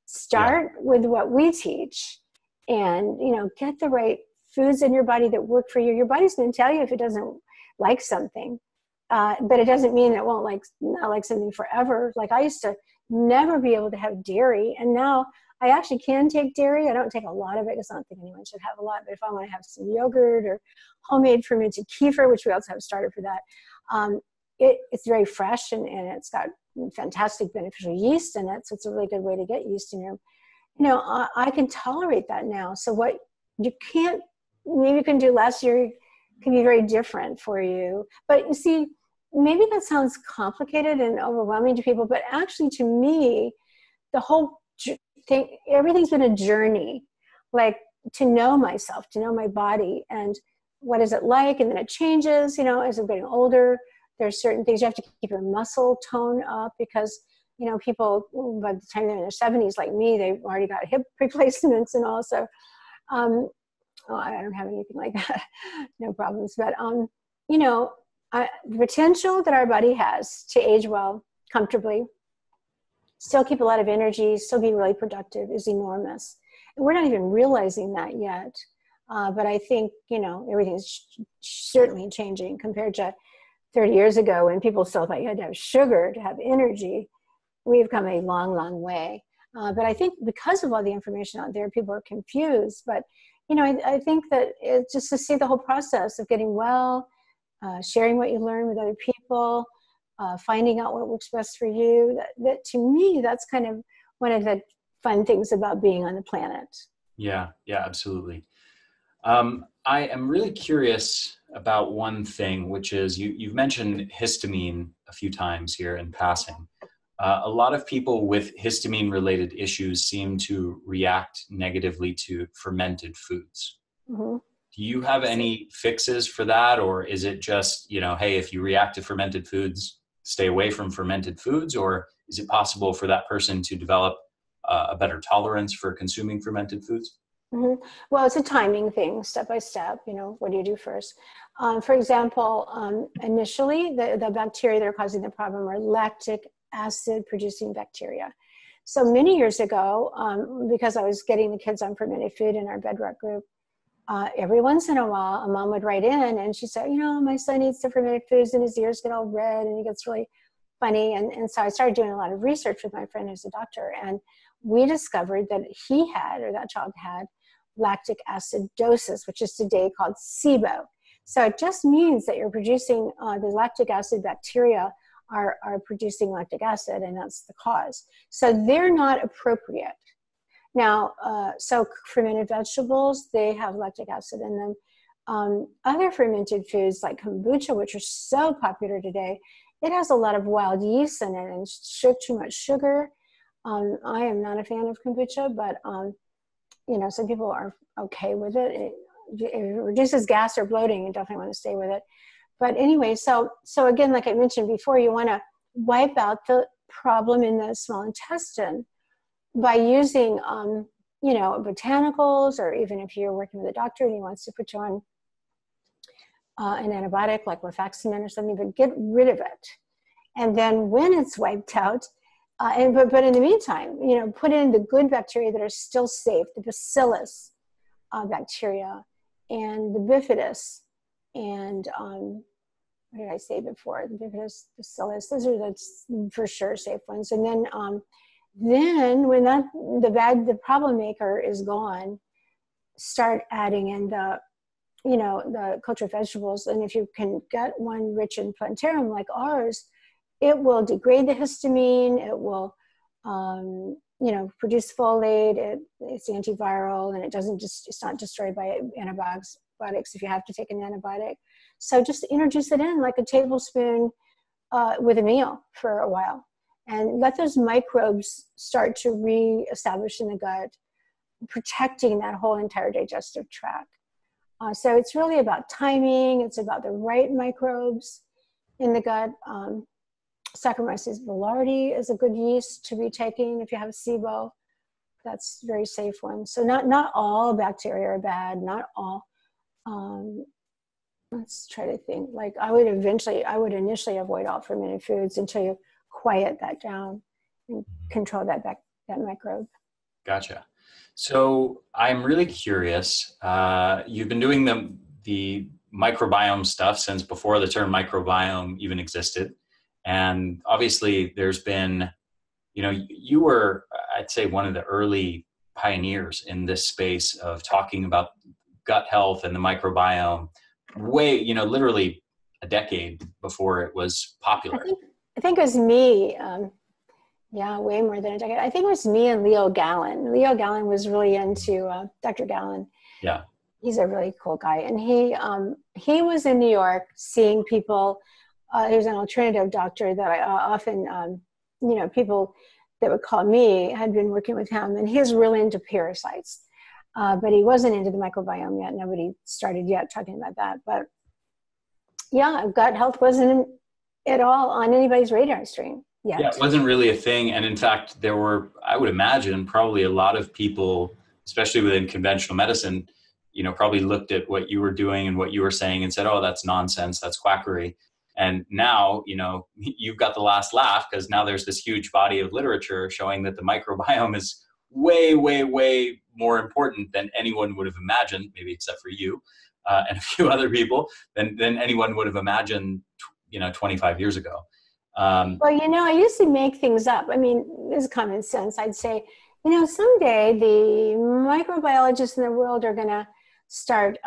B: Start with what we teach, and, get the right foods in your body that work for you. Your body's going to tell you if it doesn't like something, but it doesn't mean it won't not like something forever. Like I used to never be able to have dairy, and now I actually can take dairy. I don't take a lot of it because I don't think anyone should have a lot, but if I want to have some yogurt or homemade fermented kefir, which we also have started for that, it's very fresh, and it's got fantastic beneficial yeast in it, so it's a really good way to get yeast in your, I can tolerate that now. So what you maybe you can do last year can be very different for you. But you see, maybe that sounds complicated and overwhelming to people, but actually to me, the whole thing, everything's been a journey, like to know myself, to know my body, and what is it like, and then it changes, as I'm getting older. There's certain things you have to keep your muscle tone up, because people by the time they're in their 70s like me, they've already got hip replacements and all. So I don't have anything like that, no problems. But the potential that our body has to age well, comfortably, still keep a lot of energy, still be really productive is enormous. And we're not even realizing that yet. But I think, everything's certainly changing compared to 30 years ago when people still thought you had to have sugar to have energy. We've come a long, long way. But I think because of all the information out there, people are confused. But, I think that it's just to see the whole process of getting well, sharing what you learn with other people, finding out what works best for you. That to me, that's kind of one of the fun things about being on the planet.
A: Yeah, absolutely. I am really curious about one thing, which is you've mentioned histamine a few times here in passing. A lot of people with histamine-related issues seem to react negatively to fermented foods.
B: Mm-hmm.
A: Do you have any fixes for that? Or is it just, hey, if you react to fermented foods, stay away from fermented foods? Or is it possible for that person to develop a better tolerance for consuming fermented foods?
B: Mm-hmm. Well, it's a timing thing, step by step. What do you do first? For example, initially, the bacteria that are causing the problem are lactic acid producing bacteria. So many years ago, because I was getting the kids on fermented food in our bedrock group, every once in a while, a mom would write in and she said, my son eats the fermented foods and his ears get all red and he gets really funny. And so I started doing a lot of research with my friend who's a doctor, and we discovered that that child had lactic acidosis, which is today called SIBO. So it just means that you're producing, the lactic acid bacteria are producing lactic acid, and that's the cause. So they're not appropriate. Now, so fermented vegetables, they have lactic acid in them. Other fermented foods like kombucha, which are so popular today, it has a lot of wild yeast in it and too much sugar. I am not a fan of kombucha, but some people are okay with it. It reduces gas or bloating. You definitely want to stay with it. But anyway, so again, like I mentioned before, you want to wipe out the problem in the small intestine by using, botanicals, or even if you're working with a doctor and he wants to put you on an antibiotic like rifaximin or something, but get rid of it. And then when it's wiped out, but in the meantime, put in the good bacteria that are still safe, the bacillus bacteria and the bifidus and what did I say before? The bifidus, bacillus, those are the for sure safe ones. And then when the problem maker is gone, start adding in the cultured vegetables. And if you can get one rich in plantarum like ours, it will degrade the histamine. It will, produce folate. It's antiviral, and it's not destroyed by antibiotics if you have to take an antibiotic. So just introduce it in like a tablespoon with a meal for a while, and let those microbes start to reestablish in the gut, protecting that whole entire digestive tract. So it's really about timing. It's about the right microbes in the gut. Saccharomyces boulardii is a good yeast to be taking if you have SIBO. That's a very safe one. So not all bacteria are bad. Not all. Let's try to think. Like I would initially avoid all fermented foods until you quiet that down and control that microbe.
A: Gotcha. So I'm really curious. You've been doing the microbiome stuff since before the term microbiome even existed. And obviously there's been, you were, I'd say, one of the early pioneers in this space of talking about gut health and the microbiome literally a decade before it was popular.
B: I think it was me. Way more than a decade. I think it was me and Leo Gallen. Leo Gallen was really into Dr. Gallen.
A: Yeah.
B: He's a really cool guy. And he was in New York seeing people. He was an alternative doctor that I often, people that would call me had been working with him, and he's really into parasites. But he wasn't into the microbiome yet. Nobody started yet talking about that. But yeah, gut health wasn't at all on anybody's radar screen yet.
A: Yeah, it wasn't really a thing. And in fact, there were, I would imagine, probably a lot of people, especially within conventional medicine, probably looked at what you were doing and what you were saying and said, oh, that's nonsense, that's quackery. And now, you've got the last laugh, because now there's this huge body of literature showing that the microbiome is way, way, way more important than anyone would have imagined, maybe except for you and a few other people, than anyone would have imagined, 25 years ago.
B: Well, I used to make things up. I mean, this is common sense. I'd say, someday the microbiologists in the world are going to start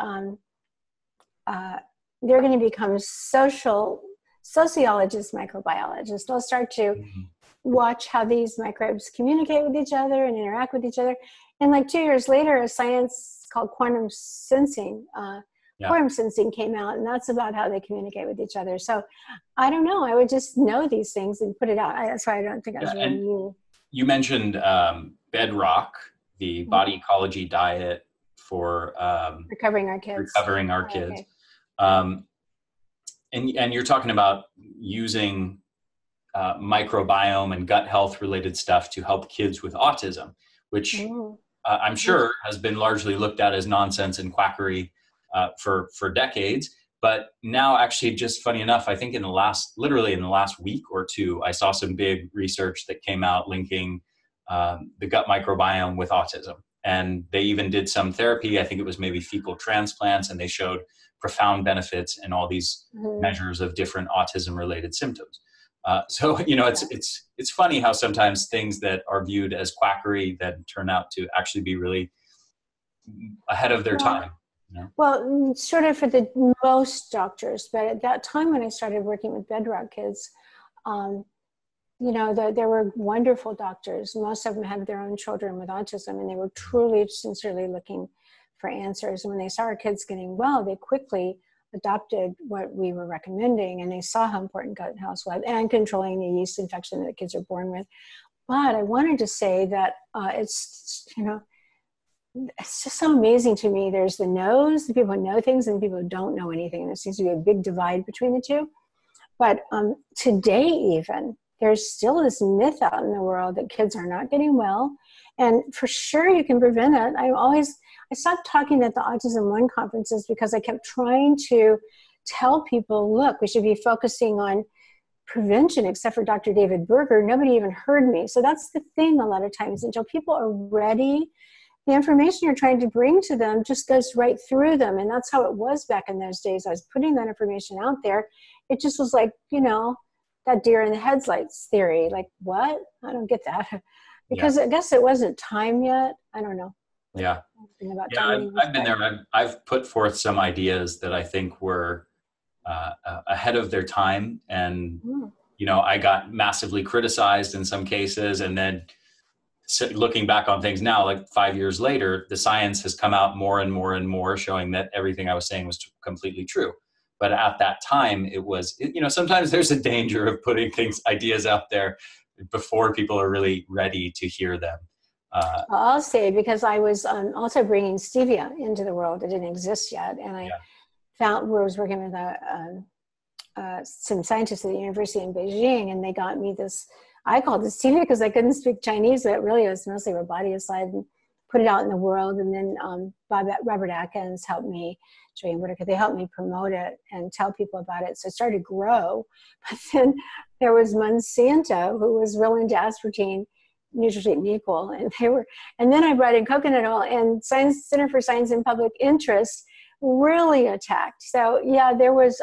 B: they're going to become sociologists, microbiologists. They'll start to watch how these microbes communicate with each other and interact with each other. And like 2 years later, a science called quantum sensing came out, and that's about how they communicate with each other. So I don't know. I would just know these things and put it out. That's why I don't think I was really new.
A: You mentioned Bedrock, the body ecology diet for
B: recovering our kids.
A: Okay. And you're talking about using microbiome and gut health related stuff to help kids with autism, which I'm sure has been largely looked at as nonsense and quackery for decades. But now, actually, just funny enough, I think literally in the last week or two, I saw some big research that came out linking the gut microbiome with autism. And they even did some therapy. I think it was maybe fecal transplants, and they showed profound benefits in all these measures of different autism-related symptoms. So, it's funny how sometimes things that are viewed as quackery then turn out to actually be really ahead of their time.
B: Well, sort of for the most doctors, but at that time when I started working with Bedrock kids, there were wonderful doctors. Most of them had their own children with autism, and they were truly, sincerely looking for answers. And when they saw our kids getting well, they quickly adopted what we were recommending, and they saw how important gut health was and controlling the yeast infection that kids are born with. But I wanted to say that it's just so amazing to me. There's the the people who know things, and the people who don't know anything. And there seems to be a big divide between the two. But today even, there's still this myth out in the world that kids are not getting well. And for sure you can prevent it. I stopped talking at the Autism One conferences because I kept trying to tell people, look, we should be focusing on prevention, except for Dr. David Berger. Nobody even heard me. So that's the thing a lot of times. Until people are ready, the information you're trying to bring to them just goes right through them. And that's how it was back in those days. I was putting that information out there. It just was like, that deer in the headlights theory. Like, what? I don't get that. Because I guess it wasn't time yet. I don't know.
A: Yeah. I've been there. I've put forth some ideas that I think were ahead of their time. And, I got massively criticized in some cases. And then looking back on things now, like 5 years later, the science has come out more and more and more showing that everything I was saying was completely true. But at that time, it was, sometimes there's a danger of putting ideas out there before people are really ready to hear them.
B: I'll say, because I was also bringing stevia into the world. It didn't exist yet. And I was working with some scientists at the university in Beijing, and they got me this, I called it stevia because I couldn't speak Chinese, but it really was mostly Robotiacide, and put it out in the world. And then Robert Atkins helped me, they helped me promote it and tell people about it. So it started to grow. But then there was Monsanto, who was real into aspartame, nutrient equal, and then I brought in coconut oil, and Center for Science and Public Interest really attacked. So there was,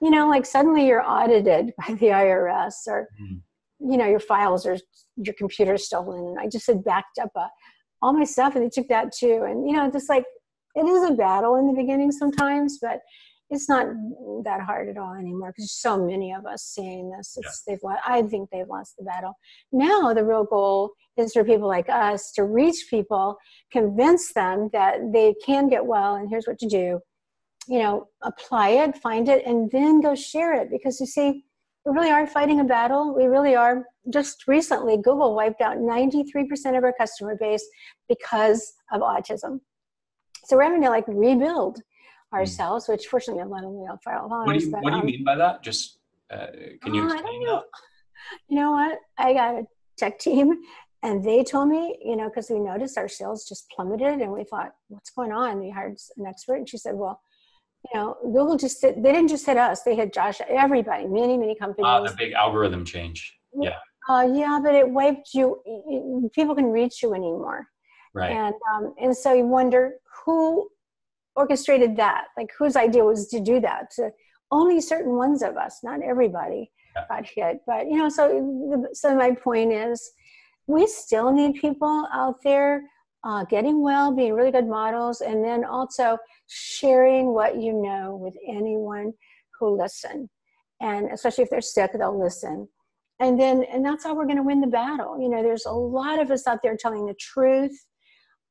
B: like suddenly you're audited by the IRS, or, your files or your computer's stolen. And I just had backed up all my stuff, and they took that too. And, just like, it is a battle in the beginning sometimes, but it's not that hard at all anymore, because there's so many of us seeing this. I think they've lost the battle. Now the real goal is for people like us to reach people, convince them that they can get well, and here's what to do. Apply it, find it, and then go share it. Because you see, we really are fighting a battle. We really are. Just recently, Google wiped out 93% of our customer base because of autism. So we're having to rebuild ourselves, which fortunately a lot of
A: What do you mean by that? Just can you explain that?
B: You know what? I got a tech team, and they told me, because we noticed our sales just plummeted, and we thought, what's going on? We hired an expert, and she said, well, Google they didn't just hit us, they hit Josh, everybody, many companies.
A: The big algorithm change. Yeah.
B: But it wiped you. People can reach you anymore.
A: Right.
B: And so you wonder who orchestrated that, whose idea was to do that. So only certain ones of us, not everybody, got hit. But so my point is, we still need people out there getting well, being really good models, and then also sharing what you know with anyone who listen. And especially if they're sick, they'll listen. And that's how we're going to win the battle. You know, there's a lot of us out there telling the truth.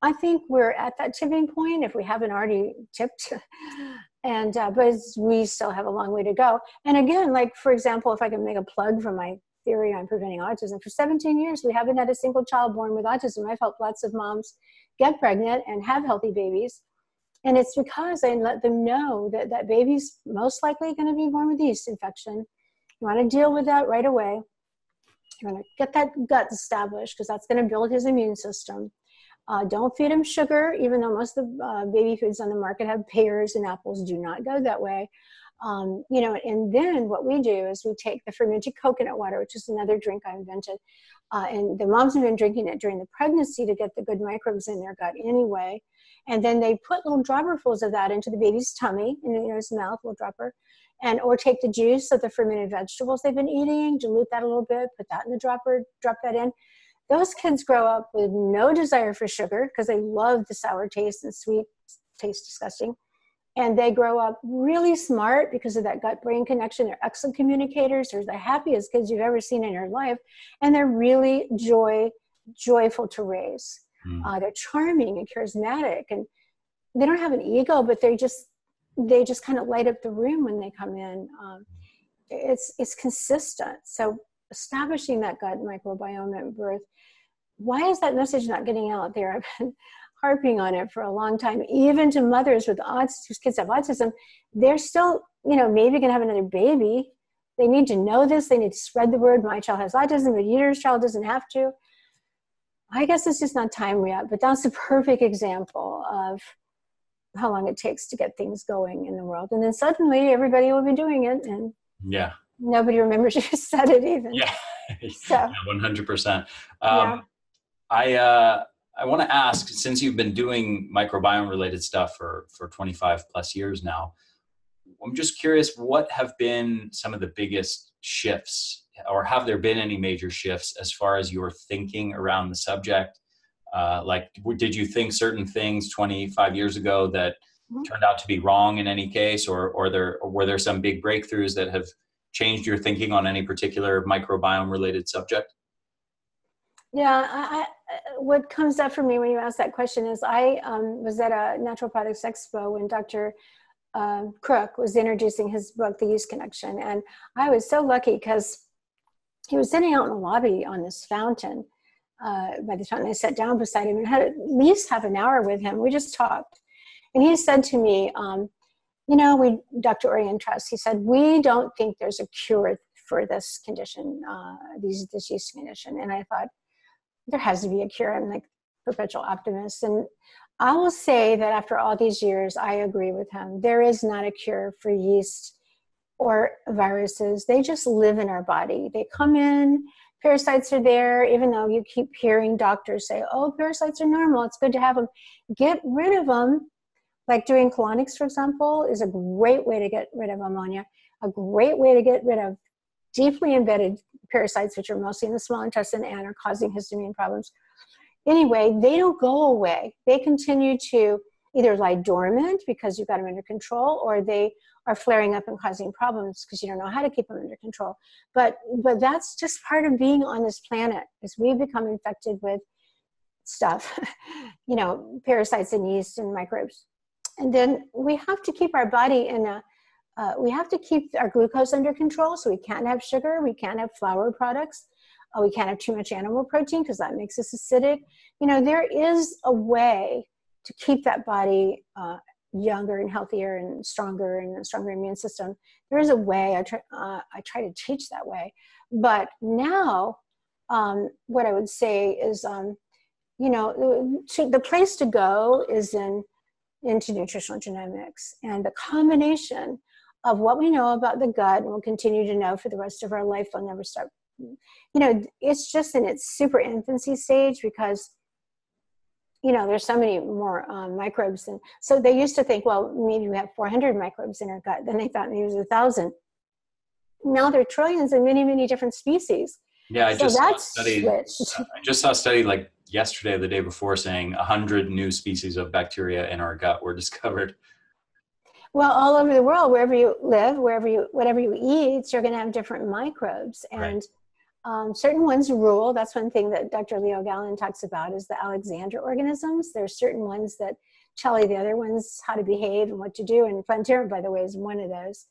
B: I think we're at that tipping point if we haven't already tipped. And but we still have a long way to go. And again, like, for example, if I can make a plug for my theory on preventing autism, for 17 years, we haven't had a single child born with autism. I've helped lots of moms get pregnant and have healthy babies. And it's because I let them know that that baby's most likely going to be born with yeast infection. You want to deal with that right away. You want to get that gut established because that's going to build his immune system. Don't feed him sugar, even though most of the baby foods on the market have pears and apples. Do not go that way. You know, and then what we do is we take the fermented coconut water, which is another drink I invented. And the moms have been drinking it during the pregnancy to get the good microbes in their gut anyway. And then they put little dropperfuls of that into the baby's tummy, in his mouth, little dropper. Or take the juice of the fermented vegetables they've been eating, dilute that a little bit, put that in the dropper, drop that in. Those kids grow up with no desire for sugar because they love the sour taste and sweet taste disgusting. And they grow up really smart because of that gut-brain connection. They're excellent communicators. They're the happiest kids you've ever seen in your life. And they're really joyful to raise. They're charming and charismatic. And they don't have an ego, but they just kind of light up the room when they come in. It's consistent. So establishing that gut microbiome at birth. Why is that message not getting out there? I've been harping on it for a long time. Even to mothers with whose kids have autism, they're still, maybe going to have another baby. They need to know this. They need to spread the word. My child has autism, but your child doesn't have to. I guess it's just not time yet, but that's a perfect example of how long it takes to get things going in the world. And then suddenly everybody will be doing it, and nobody remembers you said it even.
A: Yeah,
B: so,
A: 100%. I want to ask, since you've been doing microbiome related stuff for 25 plus years now, I'm just curious, what have been some of the biggest shifts, or have there been any major shifts as far as your thinking around the subject? Did you think certain things 25 years ago that turned out to be wrong in any case, or were there some big breakthroughs that have changed your thinking on any particular microbiome related subject?
B: Yeah, what comes up for me when you ask that question is I was at a Natural Products Expo when Dr. Crook was introducing his book, The Yeast Connection. And I was so lucky because he was sitting out in the lobby on this fountain. By the time I sat down beside him and had at least half an hour with him, we just talked. And he said to me, Dr. Orientras, he said, we don't think there's a cure for this condition, this yeast condition. And I thought, there has to be a cure. I'm like perpetual optimist. And I will say that after all these years, I agree with him. There is not a cure for yeast or viruses. They just live in our body. They come in, parasites are there, even though you keep hearing doctors say, oh, parasites are normal, it's good to have them. Get rid of them. Like doing colonics, for example, is a great way to get rid of ammonia, a great way to get rid of deeply embedded parasites, which are mostly in the small intestine and are causing histamine problems. Anyway, they don't go away. They continue to either lie dormant because you've got them under control, or they are flaring up and causing problems because you don't know how to keep them under control. But that's just part of being on this planet, is we become infected with stuff, parasites and yeast and microbes. And then we have to keep our body we have to keep our glucose under control, so we can't have sugar, we can't have flour products, we can't have too much animal protein because that makes us acidic. There is a way to keep that body younger and healthier and a stronger immune system. There is a way. I try to teach that way. But now, what I would say is, the place to go is into nutritional genomics, and the combination of what we know about the gut, and we'll continue to know for the rest of our life. We'll never stop. It's just in its super infancy stage because, there's so many more microbes. And so they used to think, well, maybe we have 400 microbes in our gut. Then they thought maybe it was 1,000. Now there are trillions and many, many different species.
A: Yeah, I just saw a study like yesterday or the day before saying 100 new species of bacteria in our gut were discovered.
B: Well, all over the world, wherever you live, whatever you eat, you're going to have different microbes. And certain ones rule. That's one thing that Dr. Leo Gallen talks about is the Alexander organisms. There's certain ones that tell you the other ones how to behave and what to do. And plantarum, by the way, is one of those.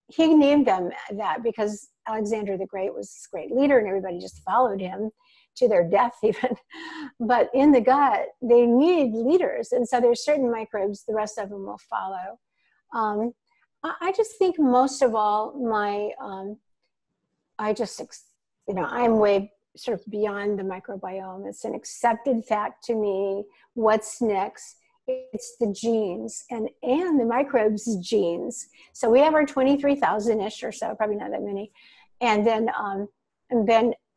B: He named them that because Alexander the Great was this great leader and everybody just followed him to their death even. But in the gut, they need leaders. And so there's certain microbes, the rest of them will follow. I just think most of all, I'm way sort of beyond the microbiome. It's an accepted fact to me. What's next? It's the genes and the microbes' genes. So we have our 23,000-ish or so, probably not that many. And then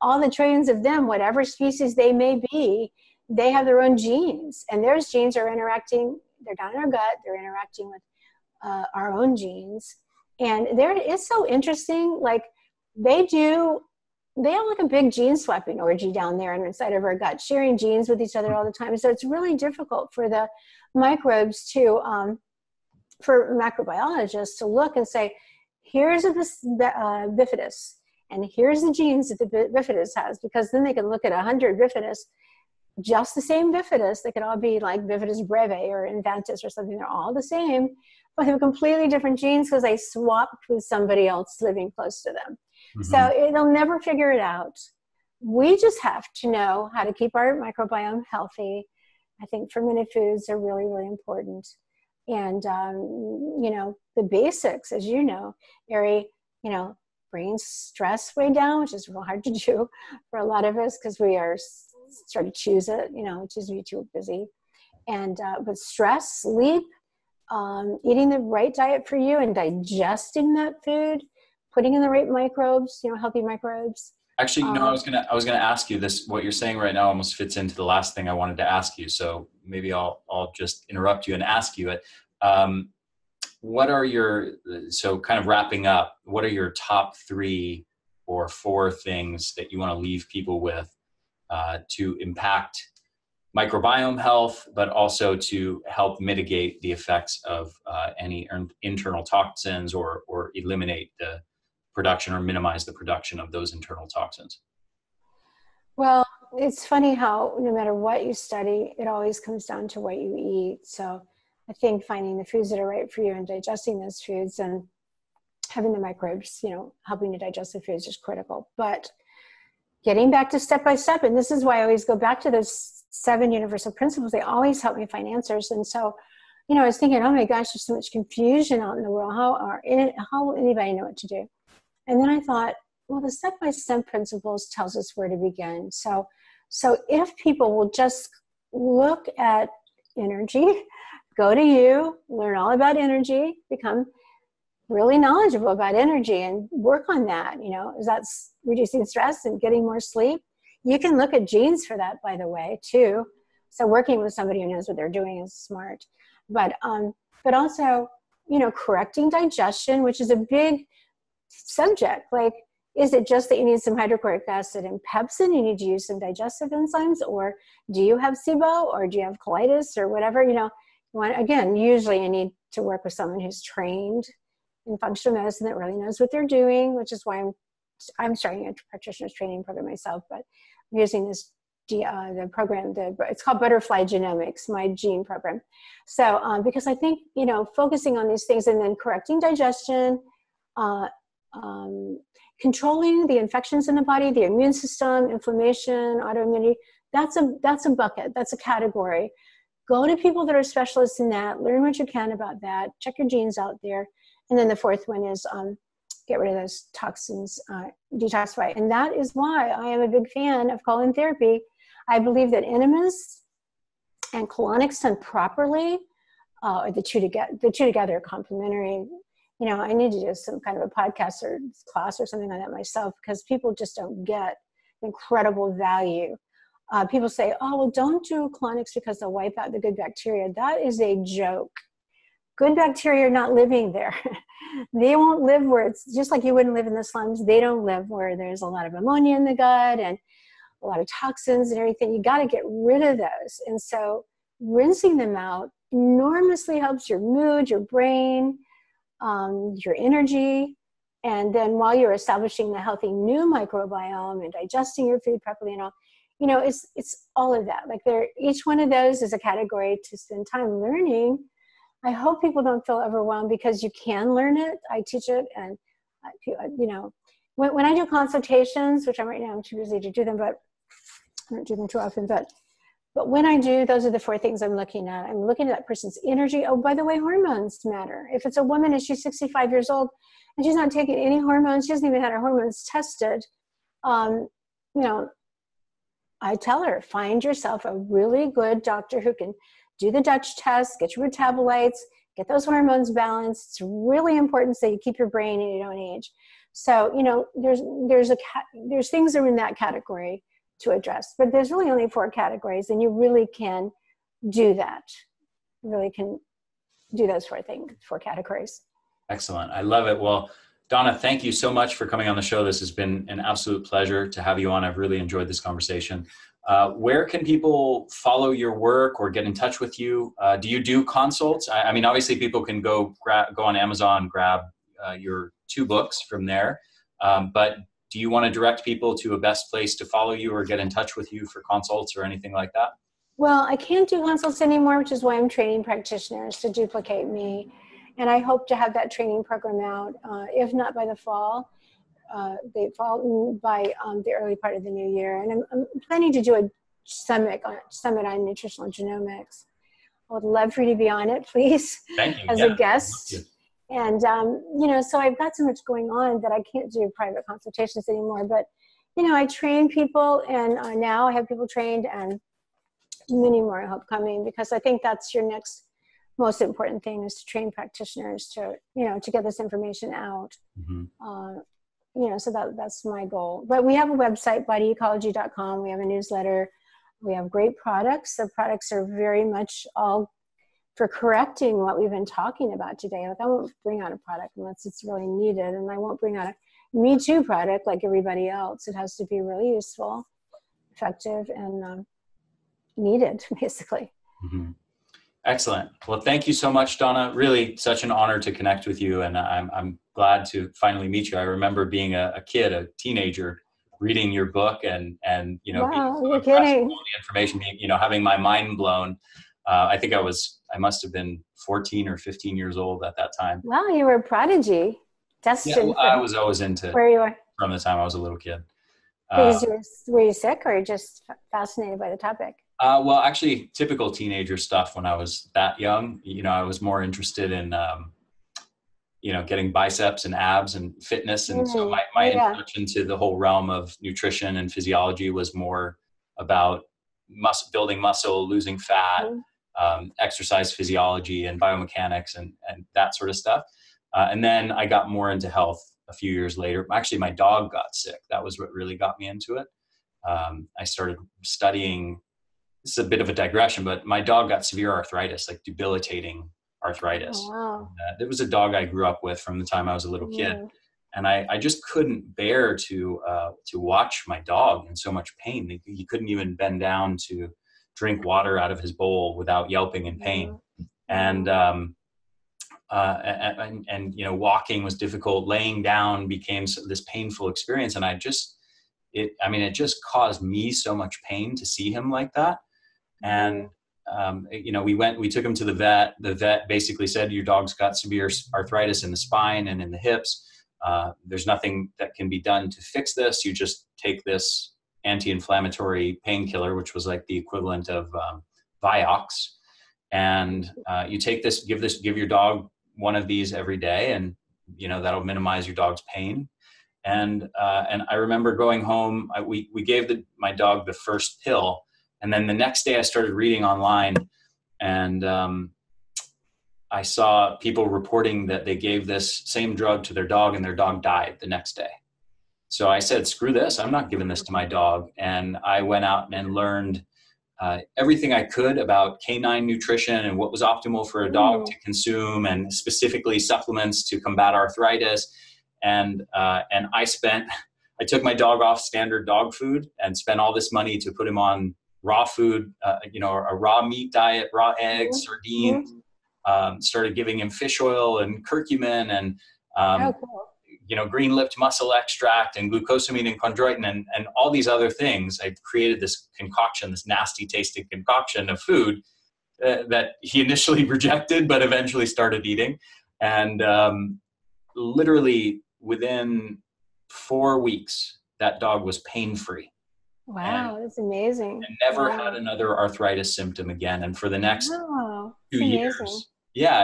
B: all the trillions of them, whatever species they may be, they have their own genes. And those genes are interacting, they're down in our gut, they're interacting with our own genes. And it's so interesting, like they have like a big gene swapping orgy down there inside of our gut, sharing genes with each other all the time. So it's really difficult for the microbes for macrobiologists to look and say, here's a bifidus, and here's the genes that the bifidus has, because then they can look at 100 bifidus, just the same bifidus. They could all be like bifidus breve or inventus or something. They're all the same, but they have completely different genes because they swapped with somebody else living close to them. Mm-hmm. So they'll never figure it out. We just have to know how to keep our microbiome healthy. I think fermented foods are really, really important. And, the basics, as you know, Ari, bringing stress way down, which is real hard to do for a lot of us because we are sort of choose it, choose to be too busy. And, but stress, sleep, eating the right diet for you and digesting that food, putting in the right microbes, healthy microbes.
A: Actually, I was gonna ask you this. What you're saying right now almost fits into the last thing I wanted to ask you. So maybe I'll just interrupt you and ask you it. What are kind of wrapping up, what are your top 3 or 4 things that you want to leave people with to impact microbiome health, but also to help mitigate the effects of any internal toxins or eliminate the production or minimize the production of those internal toxins?
B: Well, it's funny how no matter what you study, it always comes down to what you eat. So I think finding the foods that are right for you and digesting those foods and having the microbes, helping to digest the foods is critical. But getting back to step by step, and this is why I always go back to those 7 universal principles. They always help me find answers. And so, I was thinking, oh my gosh, there's so much confusion out in the world. How will anybody know what to do? And then I thought, well, the step-by-step principles tells us where to begin. So if people will just look at energy, go to you, learn all about energy, become really knowledgeable about energy and work on that, is that's reducing stress and getting more sleep. You can look at genes for that, by the way, too. So working with somebody who knows what they're doing is smart. But also, correcting digestion, which is a big subject. Like, is it just that you need some hydrochloric acid and pepsin? You need to use some digestive enzymes, or do you have SIBO, or do you have colitis, or whatever? Again, usually you need to work with someone who's trained in functional medicine that really knows what they're doing, which is why I'm starting a practitioner's training program myself. But I'm using this the program. It's called Butterfly Genomics, my gene program. So because I think focusing on these things and then correcting digestion. Controlling the infections in the body, the immune system, inflammation, autoimmunity, that's a bucket, that's a category. Go to people that are specialists in that, learn what you can about that, check your genes out there. And then the 4th one is get rid of those toxins, detoxify. And that is why I am a big fan of colon therapy. I believe that enemas and colonics done properly, the two together are complementary. I need to do some kind of a podcast or class or something like that myself, because people just don't get incredible value. People say, oh, well, don't do colonics because they'll wipe out the good bacteria. That is a joke. Good bacteria are not living there. They won't live where it's just like you wouldn't live in the slums. They don't live where there's a lot of ammonia in the gut and a lot of toxins and everything. You got to get rid of those. And so rinsing them out enormously helps your mood, your brain, your energy. And then while you're establishing the healthy new microbiome and digesting your food properly and all, you know, it's all of that. Like each one of those is a category to spend time learning. I hope people don't feel overwhelmed, because you can learn it. I teach it, and you know, when I do consultations, which I'm too busy to do them, but I don't do them too often. But when I do, those are the 4 things I'm looking at. I'm looking at that person's energy. Oh, by the way, hormones matter. If it's a woman and she's 65 years old and she's not taking any hormones, she hasn't even had her hormones tested, you know, I tell her, find yourself a really good doctor who can do the Dutch test, get your metabolites, get those hormones balanced. It's really important so you keep your brain and you don't age. So, you know, there's things that are in that category to address, but there's really only 4 categories, and you really can do that. You really can do those 4 categories.
A: Excellent. I love it. Well, Donna, thank you so much for coming on the show. This has been an absolute pleasure to have you on. I've really enjoyed this conversation. Where can people follow your work or get in touch with you? Do you do consults? I mean, obviously people can go on Amazon, grab your 2 books from there. But do you want to direct people to a best place to follow you or get in touch with you for consults or anything like that?
B: Well, I can't do consults anymore, which is why I'm training practitioners to duplicate me. And I hope to have that training program out, if not by the fall, by the early part of the new year. And I'm planning to do a summit on nutritional genomics. I would love for you to be on it, please,
A: Thank you.
B: as a guest. And, you know, so I've got so much going on that I can't do private consultations anymore. But, you know, I train people, and now I have people trained, and many more I hope coming, because I think that's your next most important thing, is to train practitioners to, you know, to get this information out. Mm-hmm. You know, so that's my goal. But we have a website, bodyecology.com. We have a newsletter. We have great products. The products are very much all for correcting what we've been talking about today. Like, I won't bring out a product unless it's really needed, and I won't bring out a Me Too product like everybody else. It has to be really useful, effective, and needed, basically.
A: Mm-hmm. Excellent. Well, thank you so much, Donna. Really such an honor to connect with you, and I'm glad to finally meet you. I remember being a kid, a teenager, reading your book and you know, being so impressed with all the information, you know, having my mind blown. I think I must have been 14 or 15 years old at that time.
B: Wow, you were a prodigy.
A: Yeah, well, I was always into
B: where you were
A: from the time I was a little kid.
B: Were you sick, or just fascinated by the topic?
A: Well, actually, typical teenager stuff when I was that young. You know, I was more interested in, you know, getting biceps and abs and fitness. And so my introduction to the whole realm of nutrition and physiology was more about building muscle, losing fat, exercise physiology and biomechanics and that sort of stuff. And then I got more into health a few years later. Actually, my dog got sick. That was what really got me into it. I started studying. This is a bit of a digression, but my dog got severe arthritis, like debilitating arthritis. Oh, wow. There was a dog I grew up with from the time I was a little kid. And I just couldn't bear to watch my dog in so much pain. He couldn't even bend down to drink water out of his bowl without yelping in pain. And you know, walking was difficult. Laying down became this painful experience. And it just caused me so much pain to see him like that. And, you know, we took him to the vet. The vet basically said, your dog's got severe arthritis in the spine and in the hips. There's nothing that can be done to fix this. You just take this anti-inflammatory painkiller, which was like the equivalent of Vioxx. And you take this, give your dog one of these every day, and, you know, that'll minimize your dog's pain. And I remember going home, we gave my dog the first pill. And then the next day I started reading online, and I saw people reporting that they gave this same drug to their dog and their dog died the next day. So I said, screw this, I'm not giving this to my dog. And I went out and learned everything I could about canine nutrition and what was optimal for a dog to consume, and specifically supplements to combat arthritis. And I spent I took my dog off standard dog food and spent all this money to put him on raw food, you know, a raw meat diet, raw eggs, sardines, started giving him fish oil and curcumin and, you know, green-lipped mussel extract and glucosamine and chondroitin and all these other things. I created this concoction, this nasty tasting concoction of food that he initially rejected, but eventually started eating. And literally within 4 weeks, that dog was pain-free.
B: Wow, that's amazing.
A: And never had another arthritis symptom again. And for the next 2 years,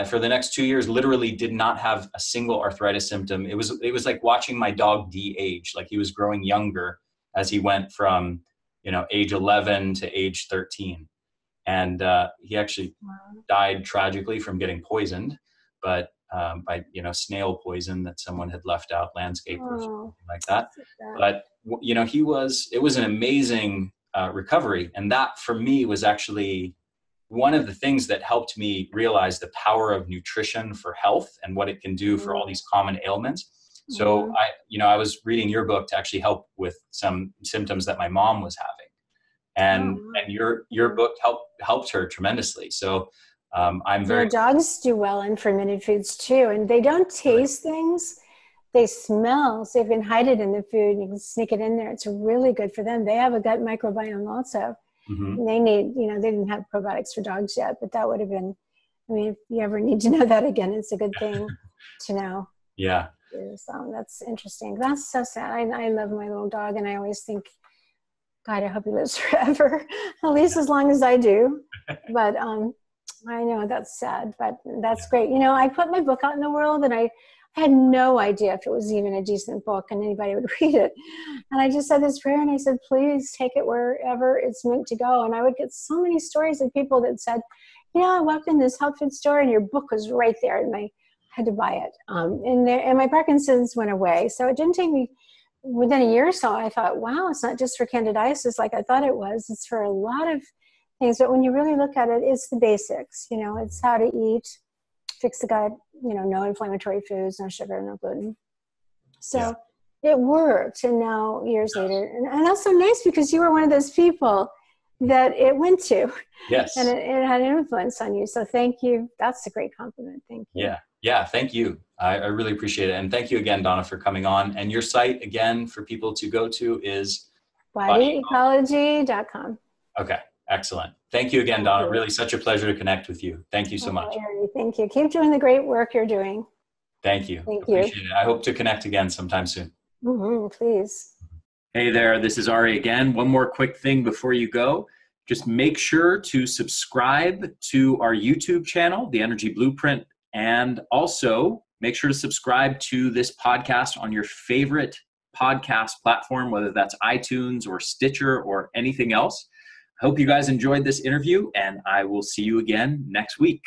A: for the next 2 years, literally did not have a single arthritis symptom. It was like watching my dog de-age, like he was growing younger as he went from, you know, age 11 to age 13. And he actually died tragically from getting poisoned, but by, you know, snail poison that someone had left out, landscape or something like that. But, you know, it was an amazing recovery. And that for me was actually one of the things that helped me realize the power of nutrition for health and what it can do for all these common ailments. So I was reading your book to actually help with some symptoms that my mom was having. And your book helped her tremendously. So I'm very...
B: dogs do well in fermented foods too, and they don't taste things, they smell. So you can hide it in the food, you can sneak it in there. It's really good for them. They have a gut microbiome also. They need, you know, they didn't have probiotics for dogs yet, but that would have been, I mean, if you ever need to know that again, it's a good thing to know.
A: Yeah.
B: So that's interesting. That's so sad. I love my little dog, and I always think, God, I hope he lives forever, at least as long as I do. But I know that's sad, but that's great. You know, I put my book out in the world, and I had no idea if it was even a decent book and anybody would read it. And I just said this prayer, and I said, please take it wherever it's meant to go. And I would get so many stories of people that said, you know, I walked in this health food store and your book was right there, and I had to buy it. And my Parkinson's went away. So it didn't take me, within a year or so, I thought, wow, it's not just for candidiasis like I thought it was. It's for a lot of things. But when you really look at it, it's the basics. You know, it's how to eat, fix the gut, you know, no inflammatory foods, no sugar, no gluten. So it worked. And now years later, and that's so nice because you were one of those people that it went to.
A: Yes.
B: And it had an influence on you. So thank you. That's a great compliment. Thank you.
A: Yeah. Yeah. Thank you. I really appreciate it. And thank you again, Donna, for coming on. And your site again for people to go to is
B: bodyecology.com.
A: Okay. Excellent. Thank you again, Donna. Really such a pleasure to connect with you. Thank you so much.
B: Thank you. Keep doing the great work you're doing.
A: Thank you.
B: Thank
A: Appreciate
B: you.
A: it. I hope to connect again sometime soon.
B: Please.
A: Hey there, this is Ari again. One more quick thing before you go. Just make sure to subscribe to our YouTube channel, The Energy Blueprint, and also make sure to subscribe to this podcast on your favorite podcast platform, whether that's iTunes or Stitcher or anything else. I hope you guys enjoyed this interview, and I will see you again next week.